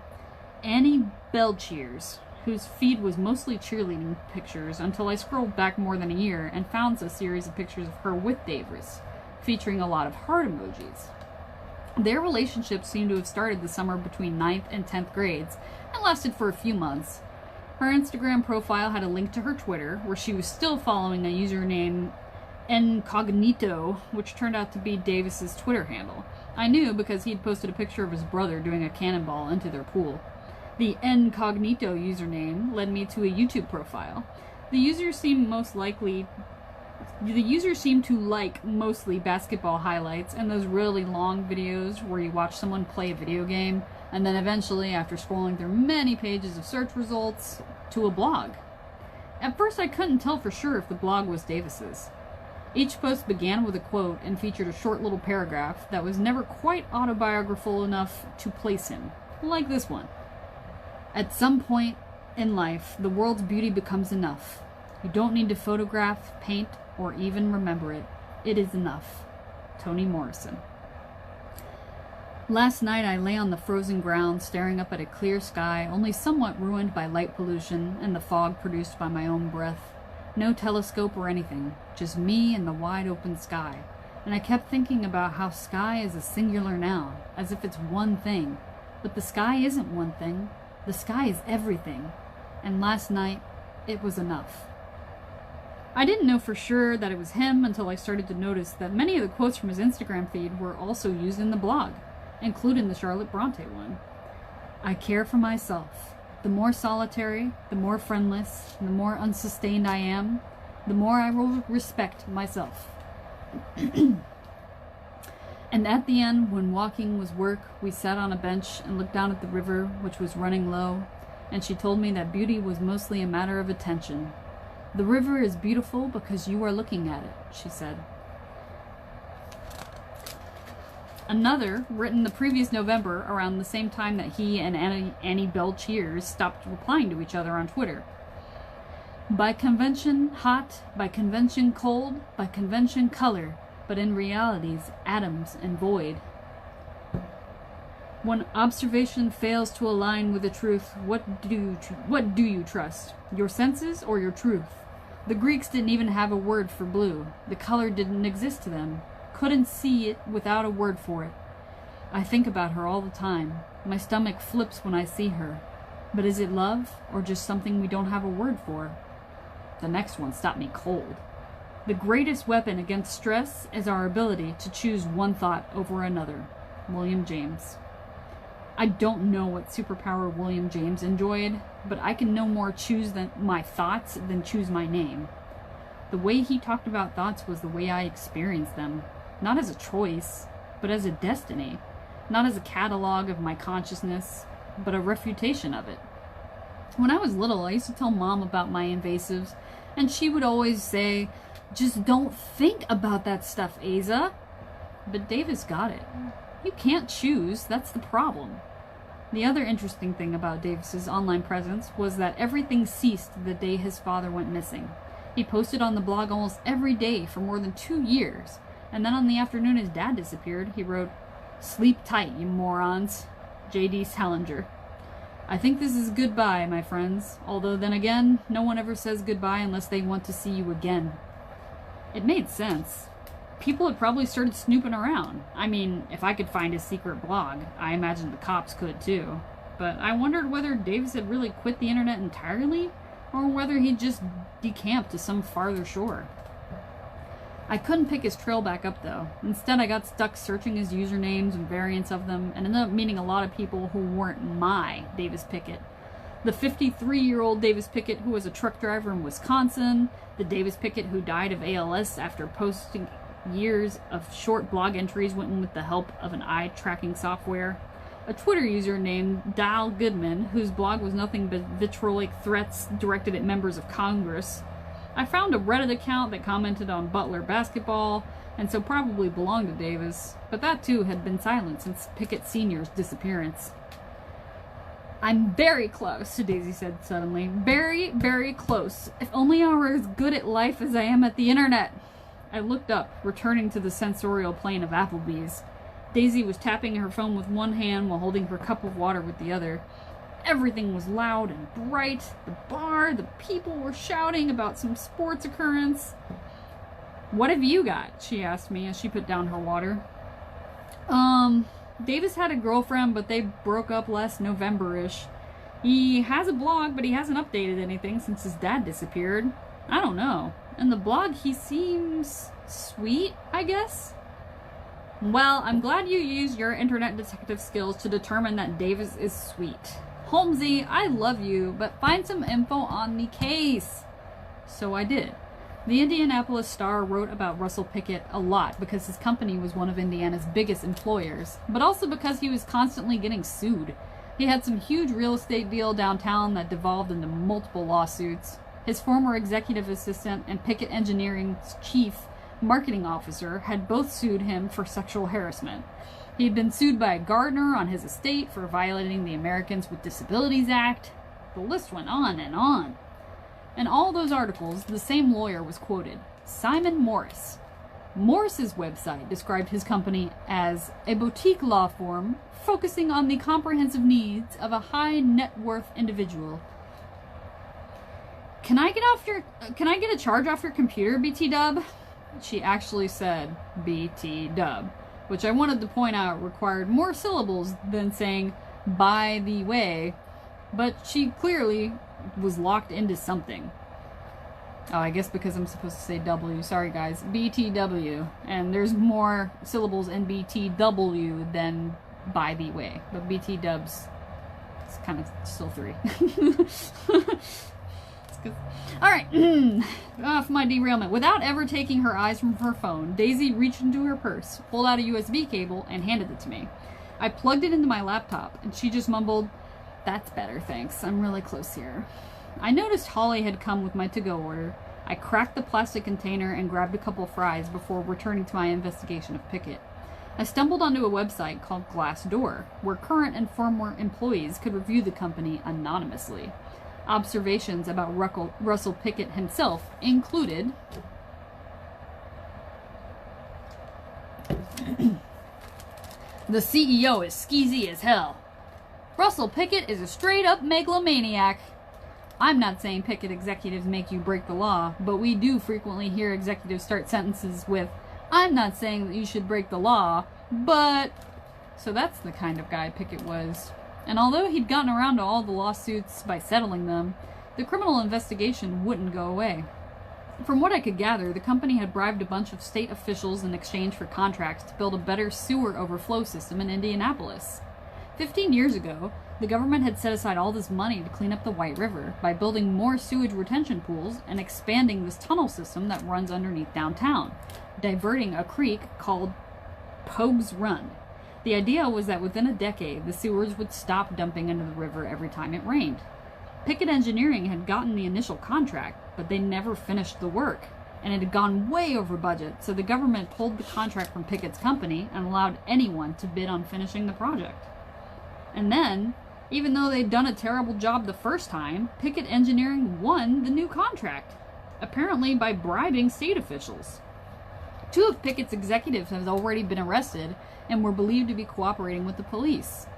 Annie Belcheers, whose feed was mostly cheerleading pictures until I scrolled back more than a year and found a series of pictures of her with Davis, featuring a lot of heart emojis. Their relationship seemed to have started the summer between 9th and 10th grades and lasted for a few months. Her Instagram profile had a link to her Twitter, where she was still following a username Incognito, which turned out to be Davis's Twitter handle. I knew because he'd posted a picture of his brother doing a cannonball into their pool. The Incognito username led me to a YouTube profile. The user seemed to like mostly basketball highlights and those really long videos where you watch someone play a video game, and then eventually, after scrolling through many pages of search results, to a blog. At first I couldn't tell for sure if the blog was Davis's. Each post began with a quote and featured a short little paragraph that was never quite autobiographical enough to place him, like this one. At some point in life, the world's beauty becomes enough. You don't need to photograph, paint, or even remember it. It is enough. Toni Morrison. Last night I lay on the frozen ground staring up at a clear sky, only somewhat ruined by light pollution and the fog produced by my own breath. No telescope or anything, just me and the wide open sky. And I kept thinking about how sky is a singular noun, as if it's one thing. But the sky isn't one thing. The sky is everything. And last night, it was enough. I didn't know for sure that it was him until I started to notice that many of the quotes from his Instagram feed were also used in the blog, including the Charlotte Bronte one. I care for myself. The more solitary, the more friendless, the more unsustained I am, the more I will respect myself. And at the end, when walking was work, we sat on a bench and looked down at the river, which was running low, and she told me that beauty was mostly a matter of attention. The river is beautiful because you are looking at it, she said. Another, written the previous November, around the same time that he and Annie Belcheers stopped replying to each other on Twitter. By convention hot, by convention cold, by convention color, but in realities atoms and void. When observation fails to align with the truth, what do you trust? Your senses or your truth? The Greeks didn't even have a word for blue. The color didn't exist to them. Couldn't see it without a word for it. I think about her all the time. My stomach flips when I see her. But is it love, or just something we don't have a word for? The next one stopped me cold. The greatest weapon against stress is our ability to choose one thought over another. William James. I don't know what superpower William James enjoyed, but I can no more choose my thoughts than choose my name. The way he talked about thoughts was the way I experienced them, not as a choice, but as a destiny, not as a catalog of my consciousness, but a refutation of it. When I was little, I used to tell Mom about my invasives, and she would always say, "Just don't think about that stuff, Asa." But Davis got it. You can't choose, that's the problem. The other interesting thing about Davis's online presence was that everything ceased the day his father went missing. He posted on the blog almost every day for more than 2 years, and then on the afternoon his dad disappeared, he wrote, "Sleep tight, you morons. J.D. Salinger." I think this is goodbye, my friends, although then again, no one ever says goodbye unless they want to see you again. It made sense. People had probably started snooping around. I mean, if I could find his secret blog, I imagine the cops could too. But I wondered whether Davis had really quit the internet entirely, or whether he'd just decamped to some farther shore. I couldn't pick his trail back up though. Instead, I got stuck searching his usernames and variants of them, and ended up meeting a lot of people who weren't my Davis Pickett. The 53-year-old Davis Pickett who was a truck driver in Wisconsin, the Davis Pickett who died of ALS after posting years of short blog entries with the help of an eye tracking software, a Twitter user named Dal Goodman whose blog was nothing but vitriolic threats directed at members of Congress. I found a Reddit account that commented on Butler basketball, and so probably belonged to Davis, but that too had been silent since Pickett Sr.'s disappearance. "I'm very close," Daisy said suddenly. "Very, very close. If only I were as good at life as I am at the internet." I looked up, returning to the sensorial plane of Applebee's. Daisy was tapping her phone with one hand while holding her cup of water with the other. Everything was loud and bright. The bar, the people were shouting about some sports occurrence. "What have you got?" she asked me as she put down her water. Davis had a girlfriend, but they broke up last November-ish. He has a blog, but he hasn't updated anything since his dad disappeared. I don't know. In the blog, he seems sweet, I guess? Well, I'm glad you used your internet detective skills to determine that Davis is sweet. Holmesy, I love you, but find some info on the case. So I did. The Indianapolis Star wrote about Russell Pickett a lot because his company was one of Indiana's biggest employers, but also because he was constantly getting sued. He had some huge real estate deal downtown that devolved into multiple lawsuits. His former executive assistant and Pickett Engineering's chief marketing officer had both sued him for sexual harassment. He had been sued by a gardener on his estate for violating the Americans with Disabilities Act. The list went on and on. In all those articles, the same lawyer was quoted, Simon Morris. Morris's website described his company as a boutique law firm focusing on the comprehensive needs of a high net worth individual. Can I get a charge off your computer, BT Dub? She actually said BT Dub, which I wanted to point out required more syllables than saying by the way, but she clearly was locked into something. Oh, I guess because I'm supposed to say W. Sorry guys. BTW. And there's more syllables in BTW than by the way. But BT Dubs, it's kind of still 3. Alright, off my derailment. Without ever taking her eyes from her phone, Daisy reached into her purse, pulled out a USB cable, and handed it to me. I plugged it into my laptop, and she just mumbled, "That's better, thanks. I'm really close here." I noticed Holly had come with my to-go order. I cracked the plastic container and grabbed a couple fries before returning to my investigation of Pickett. I stumbled onto a website called Glassdoor, where current and former employees could review the company anonymously. Observations about Russell Pickett himself included The CEO is skeezy as hell. Russell Pickett is a straight-up megalomaniac. I'm not saying Pickett executives make you break the law, but we do frequently hear executives start sentences with, I'm not saying that you should break the law, but... So that's the kind of guy Pickett was. And although he'd gotten around to all the lawsuits by settling them, the criminal investigation wouldn't go away. From what I could gather, the company had bribed a bunch of state officials in exchange for contracts to build a better sewer overflow system in Indianapolis. 15 years ago, the government had set aside all this money to clean up the White River by building more sewage retention pools and expanding this tunnel system that runs underneath downtown, diverting a creek called Pogue's Run. The idea was that within a decade, the sewers would stop dumping into the river every time it rained. Pickett Engineering had gotten the initial contract, but they never finished the work, and it had gone way over budget, so the government pulled the contract from Pickett's company and allowed anyone to bid on finishing the project. And then, even though they'd done a terrible job the first time, Pickett Engineering won the new contract, apparently by bribing state officials. 2 of Pickett's executives have already been arrested and were believed to be cooperating with the police.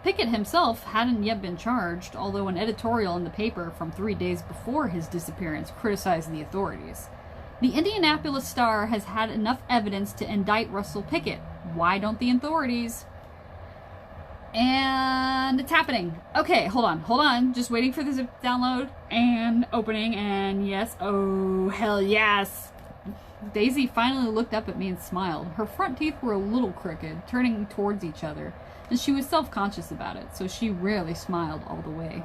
Pickett himself hadn't yet been charged, although an editorial in the paper from 3 days before his disappearance criticized the authorities. The Indianapolis Star has had enough evidence to indict Russell Pickett. Why don't the authorities? And it's happening. Okay, hold on. Just waiting for the zip download and opening, and yes, oh, hell yes. Daisy finally looked up at me and smiled. Her front teeth were a little crooked, turning towards each other, and she was self-conscious about it, so she rarely smiled all the way.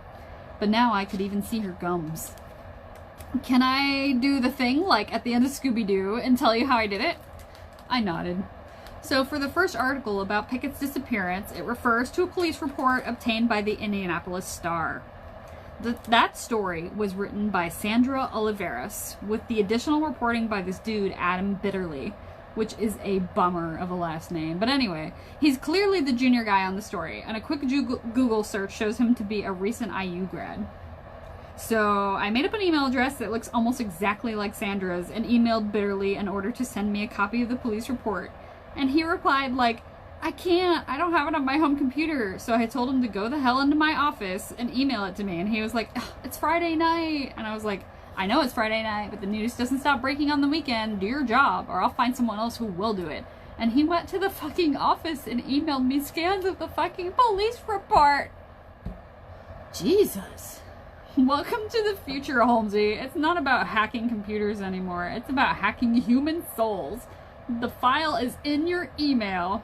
But now I could even see her gums. Can I do the thing, like at the end of Scooby-Doo, and tell you how I did it? I nodded. So for the first article about Pickett's disappearance, it refers to a police report obtained by the Indianapolis Star. That story was written by Sandra Oliveras, with the additional reporting by this dude, Adam Bitterly, which is a bummer of a last name. But anyway, he's clearly the junior guy on the story, and a quick Google search shows him to be a recent IU grad. So I made up an email address that looks almost exactly like Sandra's and emailed Bitterly in order to send me a copy of the police report. And he replied like, I can't, I don't have it on my home computer. So I told him to go the hell into my office and email it to me. And he was like, it's Friday night. And I was like, I know it's Friday night, but the news doesn't stop breaking on the weekend. Do your job, or I'll find someone else who will do it. And he went to the fucking office and emailed me scans of the fucking police report. Jesus. Welcome to the future, Holmesy. It's not about hacking computers anymore. It's about hacking human souls. The file is in your email.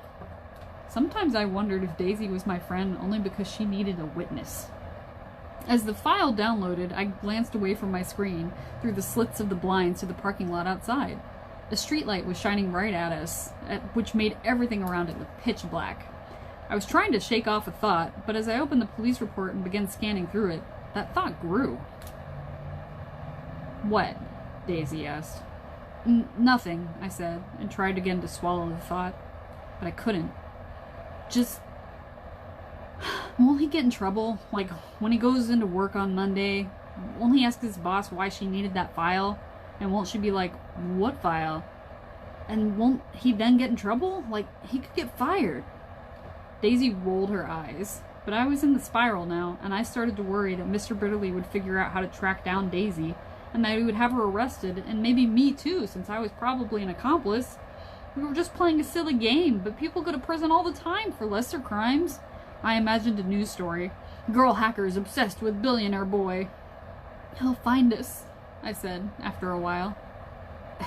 Sometimes I wondered if Daisy was my friend only because she needed a witness. As the file downloaded, I glanced away from my screen through the slits of the blinds to the parking lot outside. A streetlight was shining right at us, which made everything around it look pitch black. I was trying to shake off a thought, but as I opened the police report and began scanning through it, that thought grew. What? Daisy asked. Nothing, I said, and tried again to swallow the thought, but I couldn't. Just... won't he get in trouble? Like, when he goes into work on Monday, won't he ask his boss why she needed that file? And won't she be like, what file? And won't he then get in trouble? Like, he could get fired. Daisy rolled her eyes. But I was in the spiral now, and I started to worry that Mr. Bitterly would figure out how to track down Daisy, and that he would have her arrested, and maybe me too, since I was probably an accomplice. We were just playing a silly game, but people go to prison all the time for lesser crimes. I imagined a news story. Girl hackers obsessed with billionaire boy. He'll find us, I said, after a while.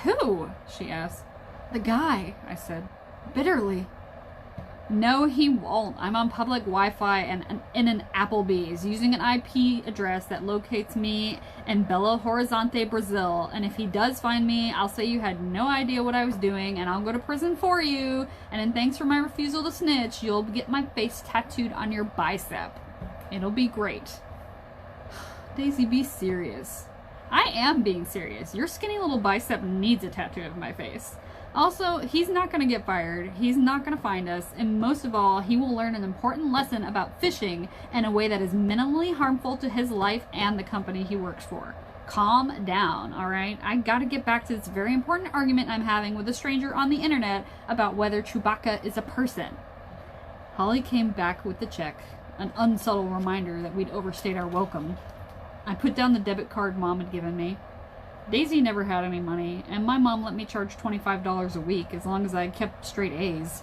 Who? She asked. The guy, I said. Bitterly. No, he won't. I'm on public Wi-Fi and in an Applebee's using an IP address that locates me in Belo Horizonte, Brazil. And if he does find me, I'll say you had no idea what I was doing and I'll go to prison for you. And in thanks for my refusal to snitch, you'll get my face tattooed on your bicep. It'll be great. Daisy, be serious. I am being serious. Your skinny little bicep needs a tattoo of my face. Also, he's not going to get fired, he's not going to find us, and most of all, he will learn an important lesson about fishing in a way that is minimally harmful to his life and the company he works for. Calm down, alright? I gotta get back to this very important argument I'm having with a stranger on the internet about whether Chewbacca is a person. Holly came back with the check, an unsubtle reminder that we'd overstayed our welcome. I put down the debit card Mom had given me. Daisy never had any money, and my mom let me charge $25 a week as long as I kept straight A's.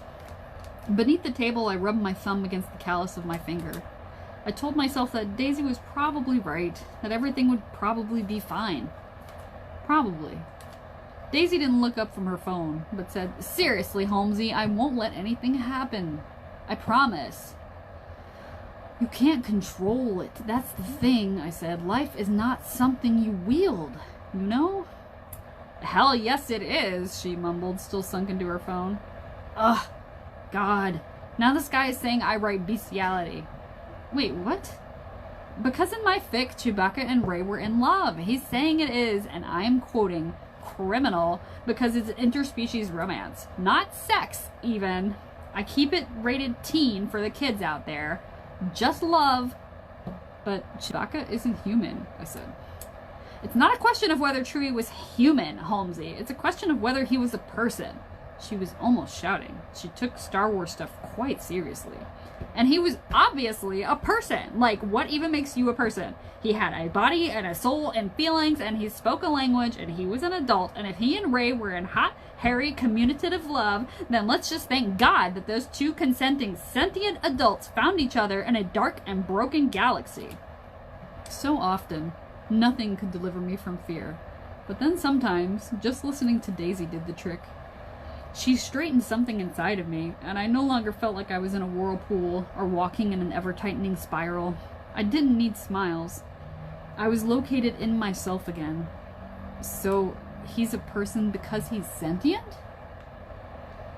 Beneath the table, I rubbed my thumb against the callus of my finger. I told myself that Daisy was probably right, that everything would probably be fine. Probably. Daisy didn't look up from her phone, but said, "Seriously, Holmesy, I won't let anything happen. I promise." "You can't control it. That's the thing," I said. "Life is not something you wield, you know?" "Hell yes it is," she mumbled, still sunk into her phone. Ugh, God. Now this guy is saying I write bestiality. Wait, what? Because in my fic, Chewbacca and Rey were in love. He's saying it is, and I'm quoting, criminal because it's interspecies romance. Not sex, even. I keep it rated teen for the kids out there. Just love. But Chewbacca isn't human, I said. "It's not a question of whether Chewie was human, Holmesy. It's a question of whether he was a person." She was almost shouting. She took Star Wars stuff quite seriously. And he was obviously a person. Like, what even makes you a person? He had a body and a soul and feelings, and he spoke a language, and he was an adult. And if he and Rey were in hot, hairy, communicative love, then let's just thank God that those two consenting, sentient adults found each other in a dark and broken galaxy. So often, nothing could deliver me from fear. But then sometimes, just listening to Daisy did the trick. She straightened something inside of me, and I no longer felt like I was in a whirlpool or walking in an ever-tightening spiral. I didn't need smiles. I was located in myself again. So, he's a person because he's sentient?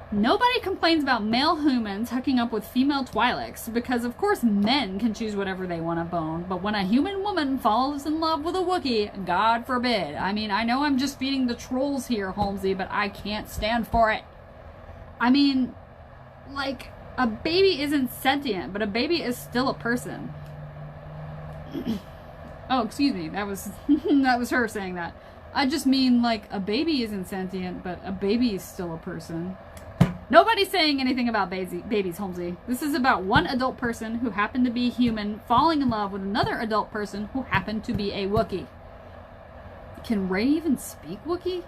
Nobody complains about male humans hooking up with female Twi'leks, because of course men can choose whatever they want to bone, but when a human woman falls in love with a Wookiee, God forbid. I mean, I know I'm just feeding the trolls here, Holmesy, but I can't stand for it. I mean, like, a baby isn't sentient, but a baby is still a person. Oh, excuse me, that was that was her saying that. I just mean, like, a baby isn't sentient, but a baby is still a person. Nobody's saying anything about babies, Holmesy. This is about one adult person who happened to be human falling in love with another adult person who happened to be a Wookiee. Can Rey even speak Wookiee?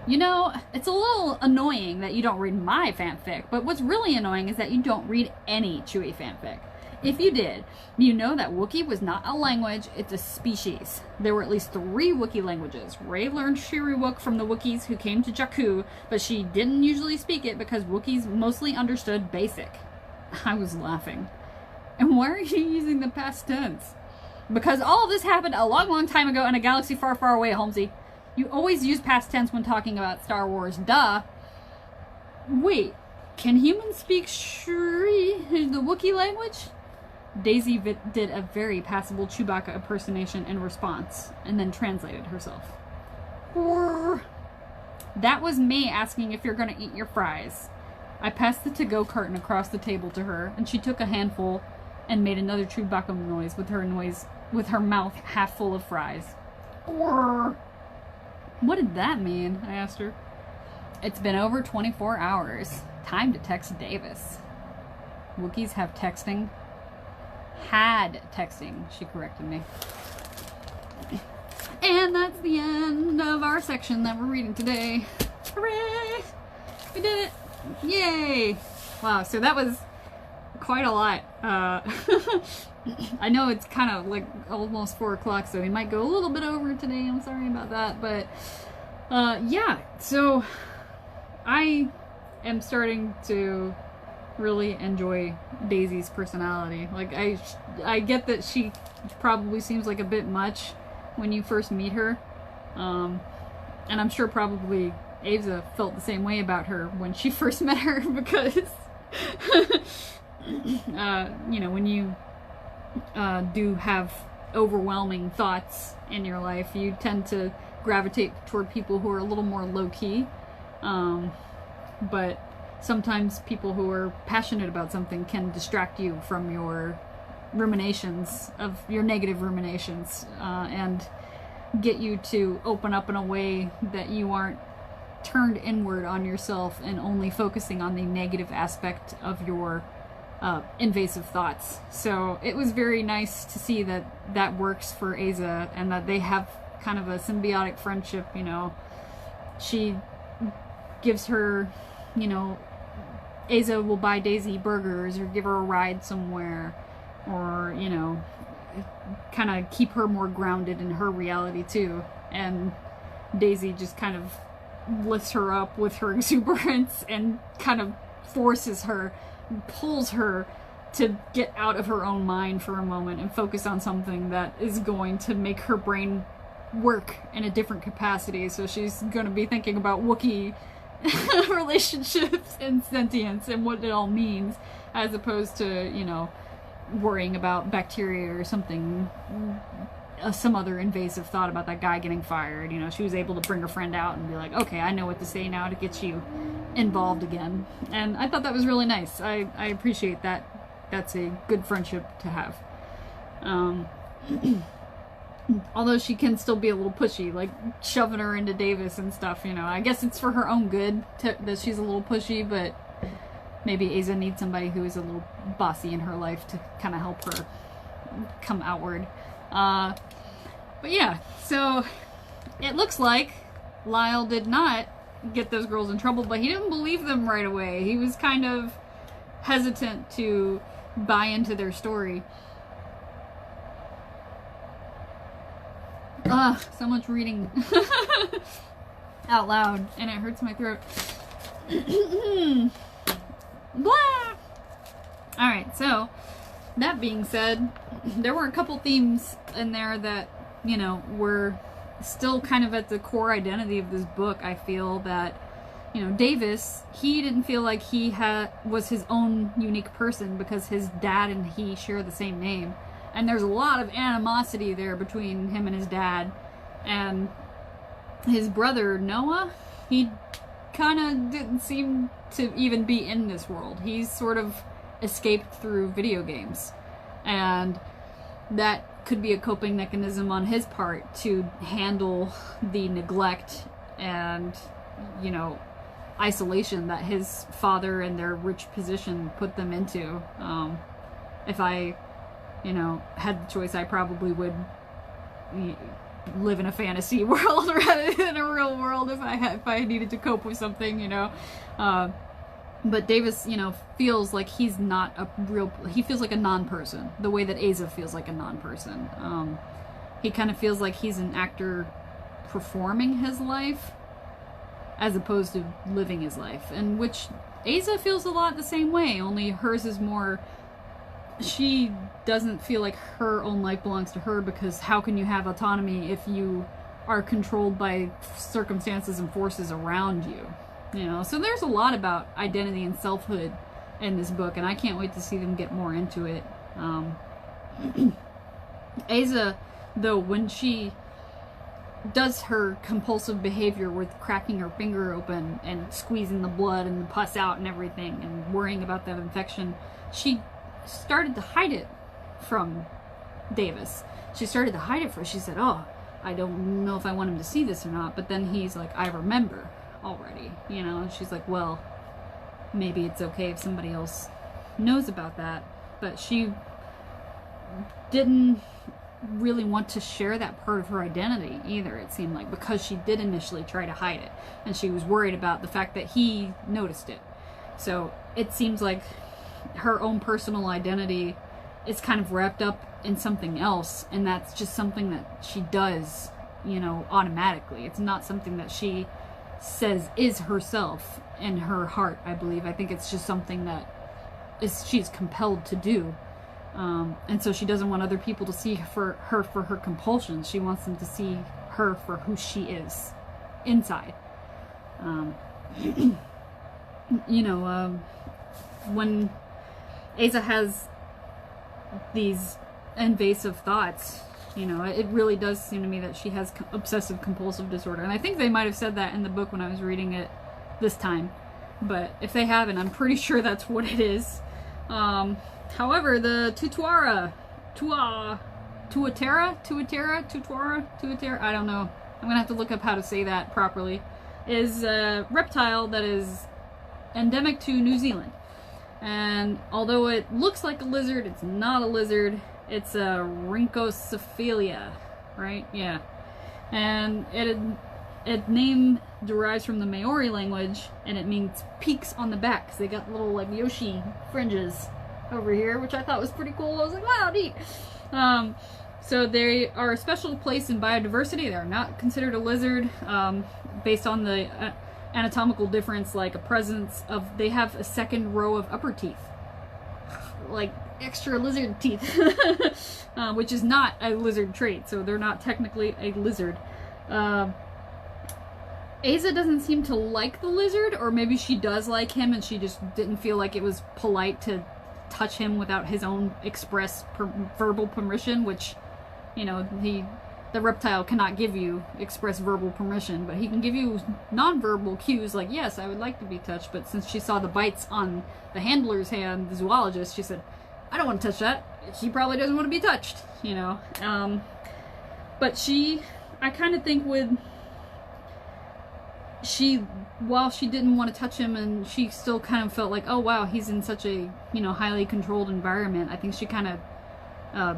You know, it's a little annoying that you don't read my fanfic, but what's really annoying is that you don't read any Chewie fanfic. If you did, you know that Wookiee was not a language, it's a species. There were at least 3 Wookiee languages. Rey learned Shiriwook from the Wookiees who came to Jakku, but she didn't usually speak it because Wookiees mostly understood Basic. I was laughing. And why are you using the past tense? Because all of this happened a long, long time ago in a galaxy far, far away, Holmesy. You always use past tense when talking about Star Wars, duh. Wait, can humans speak Shri, the Wookiee language? Daisy did a very passable Chewbacca impersonation in response, and then translated herself. That was me asking if you're gonna eat your fries. I passed the to-go carton across the table to her, and she took a handful and made another Chewbacca noise with her mouth half full of fries. What did that mean? I asked her. It's been over 24 hours. Time to text Davis. Wookiees have texting. Had texting, she corrected me. And that's the end of our section that we're reading today. Hooray! We did it! Yay! Wow, so that was quite a lot. I know it's kind of like almost 4 o'clock, so we might go a little bit over today. I'm sorry about that, but yeah, so I am starting to really enjoy Daisy's personality. Like, I get that she probably seems like a bit much when you first meet her, and I'm sure probably Ava felt the same way about her when she first met her, because you know, when you do have overwhelming thoughts in your life, you tend to gravitate toward people who are a little more low-key, but sometimes people who are passionate about something can distract you from your ruminations, of your negative ruminations, and get you to open up in a way that you aren't turned inward on yourself and only focusing on the negative aspect of your invasive thoughts. So it was very nice to see that that works for Aza and that they have kind of a symbiotic friendship, you know. She gives her, you know, Aza will buy Daisy burgers or give her a ride somewhere, or, you know, kind of keep her more grounded in her reality too. And Daisy just kind of lifts her up with her exuberance and kind of forces her, pulls her to get out of her own mind for a moment and focus on something that is going to make her brain work in a different capacity. So she's going to be thinking about Wookiee relationships and sentience and what it all means, as opposed to, you know, worrying about bacteria or something, some other invasive thought about that guy getting fired. You know, she was able to bring her friend out and be like, okay, I know what to say now to get you involved again. And I thought that was really nice. I appreciate that. That's a good friendship to have. Although she can still be a little pushy, like shoving her into Davis and stuff, you know. I guess it's for her own good that she's a little pushy, but maybe Aza needs somebody who is a little bossy in her life to kind of help her come outward. But yeah, so it looks like Lyle did not get those girls in trouble, but he didn't believe them right away. He was kind of hesitant to buy into their story. So much reading out loud, and it hurts my throat. Blah! Alright, so, that being said, there were a couple themes in there that, you know, were still kind of at the core identity of this book. I feel that, you know, Davis, he didn't feel like he was his own unique person because his dad and he share the same name. And there's a lot of animosity there between him and his dad. And his brother, Noah, he kind of didn't seem to even be in this world. He's sort of escaped through video games. And that could be a coping mechanism on his part to handle the neglect and, you know, isolation that his father and their rich position put them into. If I, you know, had the choice, I probably would live in a fantasy world rather than a real world if I needed to cope with something, you know. But Davis, you know, feels like he's not a real, he feels like a non-person, the way that Aza feels like a non-person. He kind of feels like he's an actor performing his life as opposed to living his life, and which Aza feels a lot the same way, only hers is more, she doesn't feel like her own life belongs to her, because how can you have autonomy if you are controlled by circumstances and forces around you? You know, so there's a lot about identity and selfhood in this book, and I can't wait to see them get more into it. Aza, though, when she does her compulsive behavior with cracking her finger open and squeezing the blood and the pus out and everything and worrying about that infection, she started to hide it from Davis. She started to hide it for, she said, oh, I don't know if I want him to see this or not, but then he's like, I remember already, you know, and she's like, well, maybe it's okay if somebody else knows about that. But she didn't really want to share that part of her identity either, it seemed like, because she did initially try to hide it, and she was worried about the fact that he noticed it. So it seems like her own personal identity is kind of wrapped up in something else, and that's just something that she does, you know, automatically. It's not something that she says is herself in her heart, I believe. I think it's just something that she's compelled to do. And so she doesn't want other people to see her for her compulsions. She wants them to see her for who she is inside. You know, when Aza has these invasive thoughts, you know, it really does seem to me that she has obsessive compulsive disorder. And I think they might have said that in the book when I was reading it this time. But if they haven't, I'm pretty sure that's what it is. However, the Tuatara, I don't know. I'm gonna have to look up how to say that properly. Is a reptile that is endemic to New Zealand. And although it looks like a lizard, it's not a lizard. It's a Rhynchocephalia, right? Yeah. And its name derives from the Maori language, and it means peaks on the back, because they got little like Yoshi fringes over here, which I thought was pretty cool. I was like, wow, neat. So they are a special place in biodiversity. They're not considered a lizard, based on the anatomical difference, like a presence of, they have a second row of upper teeth, like extra lizard teeth, which is not a lizard trait, so they're not technically a lizard. Aza doesn't seem to like the lizard, or maybe she does like him and she just didn't feel like it was polite to touch him without his own express verbal permission, which, you know, the reptile cannot give you express verbal permission, but he can give you non-verbal cues like, yes, I would like to be touched. But since she saw the bites on the handler's hand, the zoologist, she said, I don't want to touch that. He probably doesn't want to be touched, you know. But I kind of think while she didn't want to touch him, and she still kind of felt like, oh wow, he's in such a, you know, highly controlled environment, I think she kind of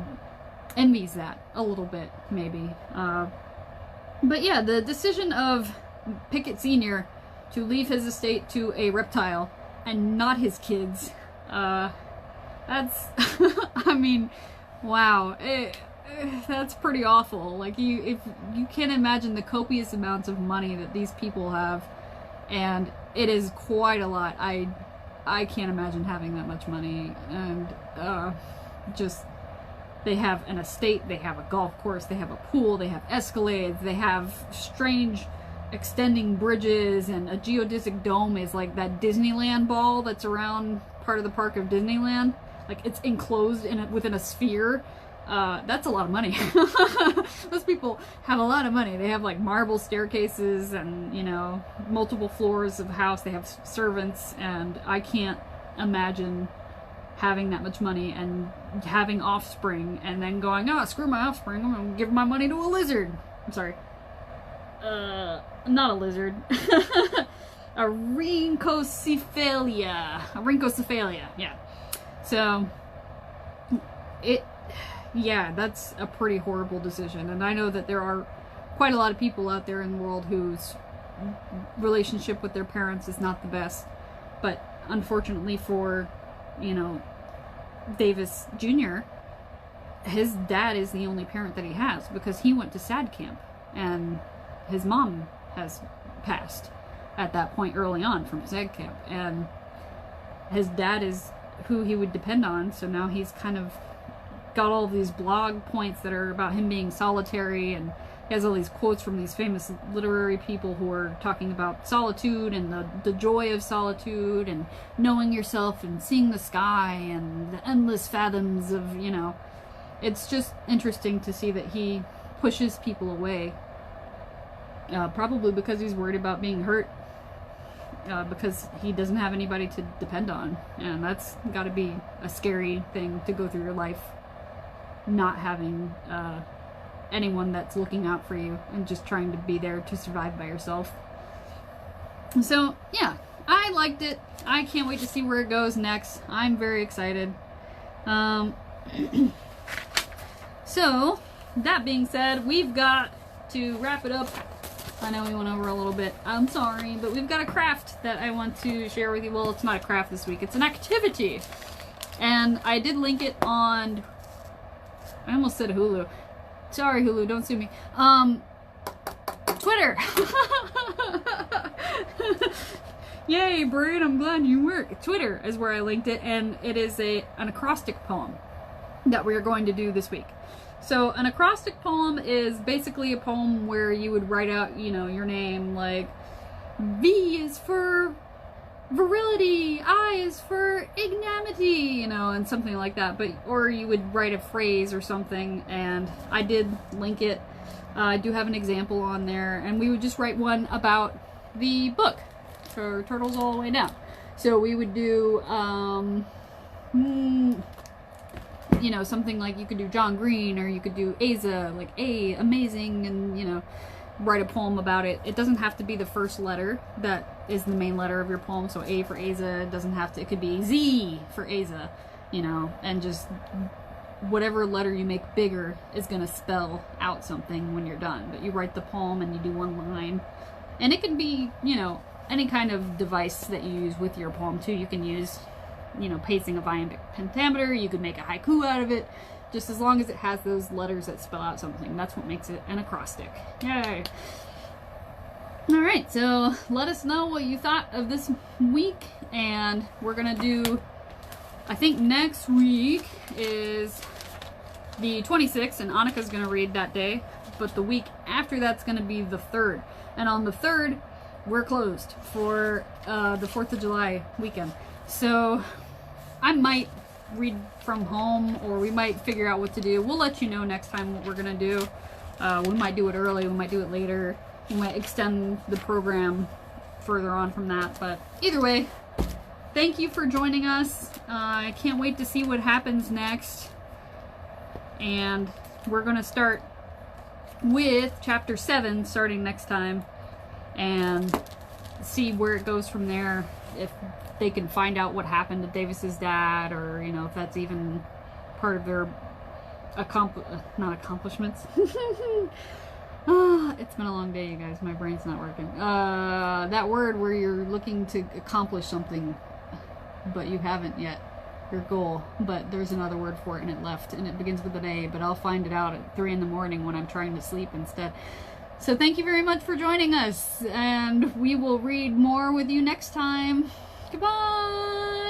envies that a little bit, maybe. But yeah, the decision of Pickett Sr. to leave his estate to a reptile and not his kids, that's, I mean, wow, that's pretty awful. Like, if you can't imagine the copious amounts of money that these people have, and it is quite a lot. I can't imagine having that much money, and just, they have an estate, they have a golf course, they have a pool, they have Escalades, they have strange extending bridges, and a geodesic dome is like that Disneyland ball that's around part of the park of Disneyland. Like, it's enclosed within a sphere. That's a lot of money. Those people have a lot of money. They have like marble staircases and, you know, multiple floors of house. They have servants, and I can't imagine having that much money and having offspring and then going, oh, screw my offspring, I'm gonna give my money to a lizard. I'm sorry. Not a lizard. A Rhynchocephalia. A Rhynchocephalia, yeah. So, yeah, that's a pretty horrible decision. And I know that there are quite a lot of people out there in the world whose relationship with their parents is not the best. But unfortunately for, you know, Davis Jr., his dad is the only parent that he has, because he went to SAD camp and his mom has passed at that point early on from SAD camp. And his dad is who he would depend on, so now he's kind of got all these blog points that are about him being solitary, and he has all these quotes from these famous literary people who are talking about solitude and the joy of solitude and knowing yourself and seeing the sky and the endless fathoms of, you know, it's just interesting to see that he pushes people away, probably because he's worried about being hurt, because he doesn't have anybody to depend on, and that's got to be a scary thing to go through your life, not having anyone that's looking out for you and just trying to be there to survive by yourself. So yeah, I liked it. I can't wait to see where it goes next. I'm very excited. So that being said, we've got to wrap it up. I know we went over a little bit. I'm sorry, but we've got a craft that I want to share with you. Well, it's not a craft this week. It's an activity. And I did link it on... I almost said Hulu. Sorry, Hulu, don't sue me. Twitter. Yay, Brian, I'm glad you work. Twitter is where I linked it, and it is an acrostic poem that we are going to do this week. So an acrostic poem is basically a poem where you would write out, you know, your name, like V is for virility, I is for ignominy, you know, and something like that. But or you would write a phrase or something, and I did link it. I do have an example on there, and we would just write one about the book for Turtles All the Way Down. So we would do you know, something like, you could do John Green, or you could do Aza, like A, amazing, and, you know, write a poem about it. It doesn't have to be the first letter that is the main letter of your poem. So A for Aza, it doesn't have to, it could be Z for Aza, you know, and just whatever letter you make bigger is going to spell out something when you're done. But you write the poem and you do one line. And it can be, you know, any kind of device that you use with your poem too. You can use, you know, pacing of iambic pentameter. You could make a haiku out of it. Just as long as it has those letters that spell out something. That's what makes it an acrostic. Yay! Alright, so let us know what you thought of this week. And we're going to do, I think next week is the 26th, and Annika's going to read that day. But the week after that's going to be the 3rd. And on the 3rd, we're closed for the 4th of July weekend. So I might read from home, or we might figure out what to do. We'll let you know next time what we're gonna do. We might do it early, we might do it later, we might extend the program further on from that, but either way, thank you for joining us. I can't wait to see what happens next, and we're gonna start with chapter 7 starting next time and see where it goes from there, if they can find out what happened to Davis's dad, or, you know, if that's even part of their not accomplishments. It's been a long day, you guys. My brain's not working. That word where you're looking to accomplish something, but you haven't yet. Your goal. But there's another word for it, and it left, and it begins with an A, but I'll find it out at 3 in the morning when I'm trying to sleep instead. So thank you very much for joining us, and we will read more with you next time. Goodbye!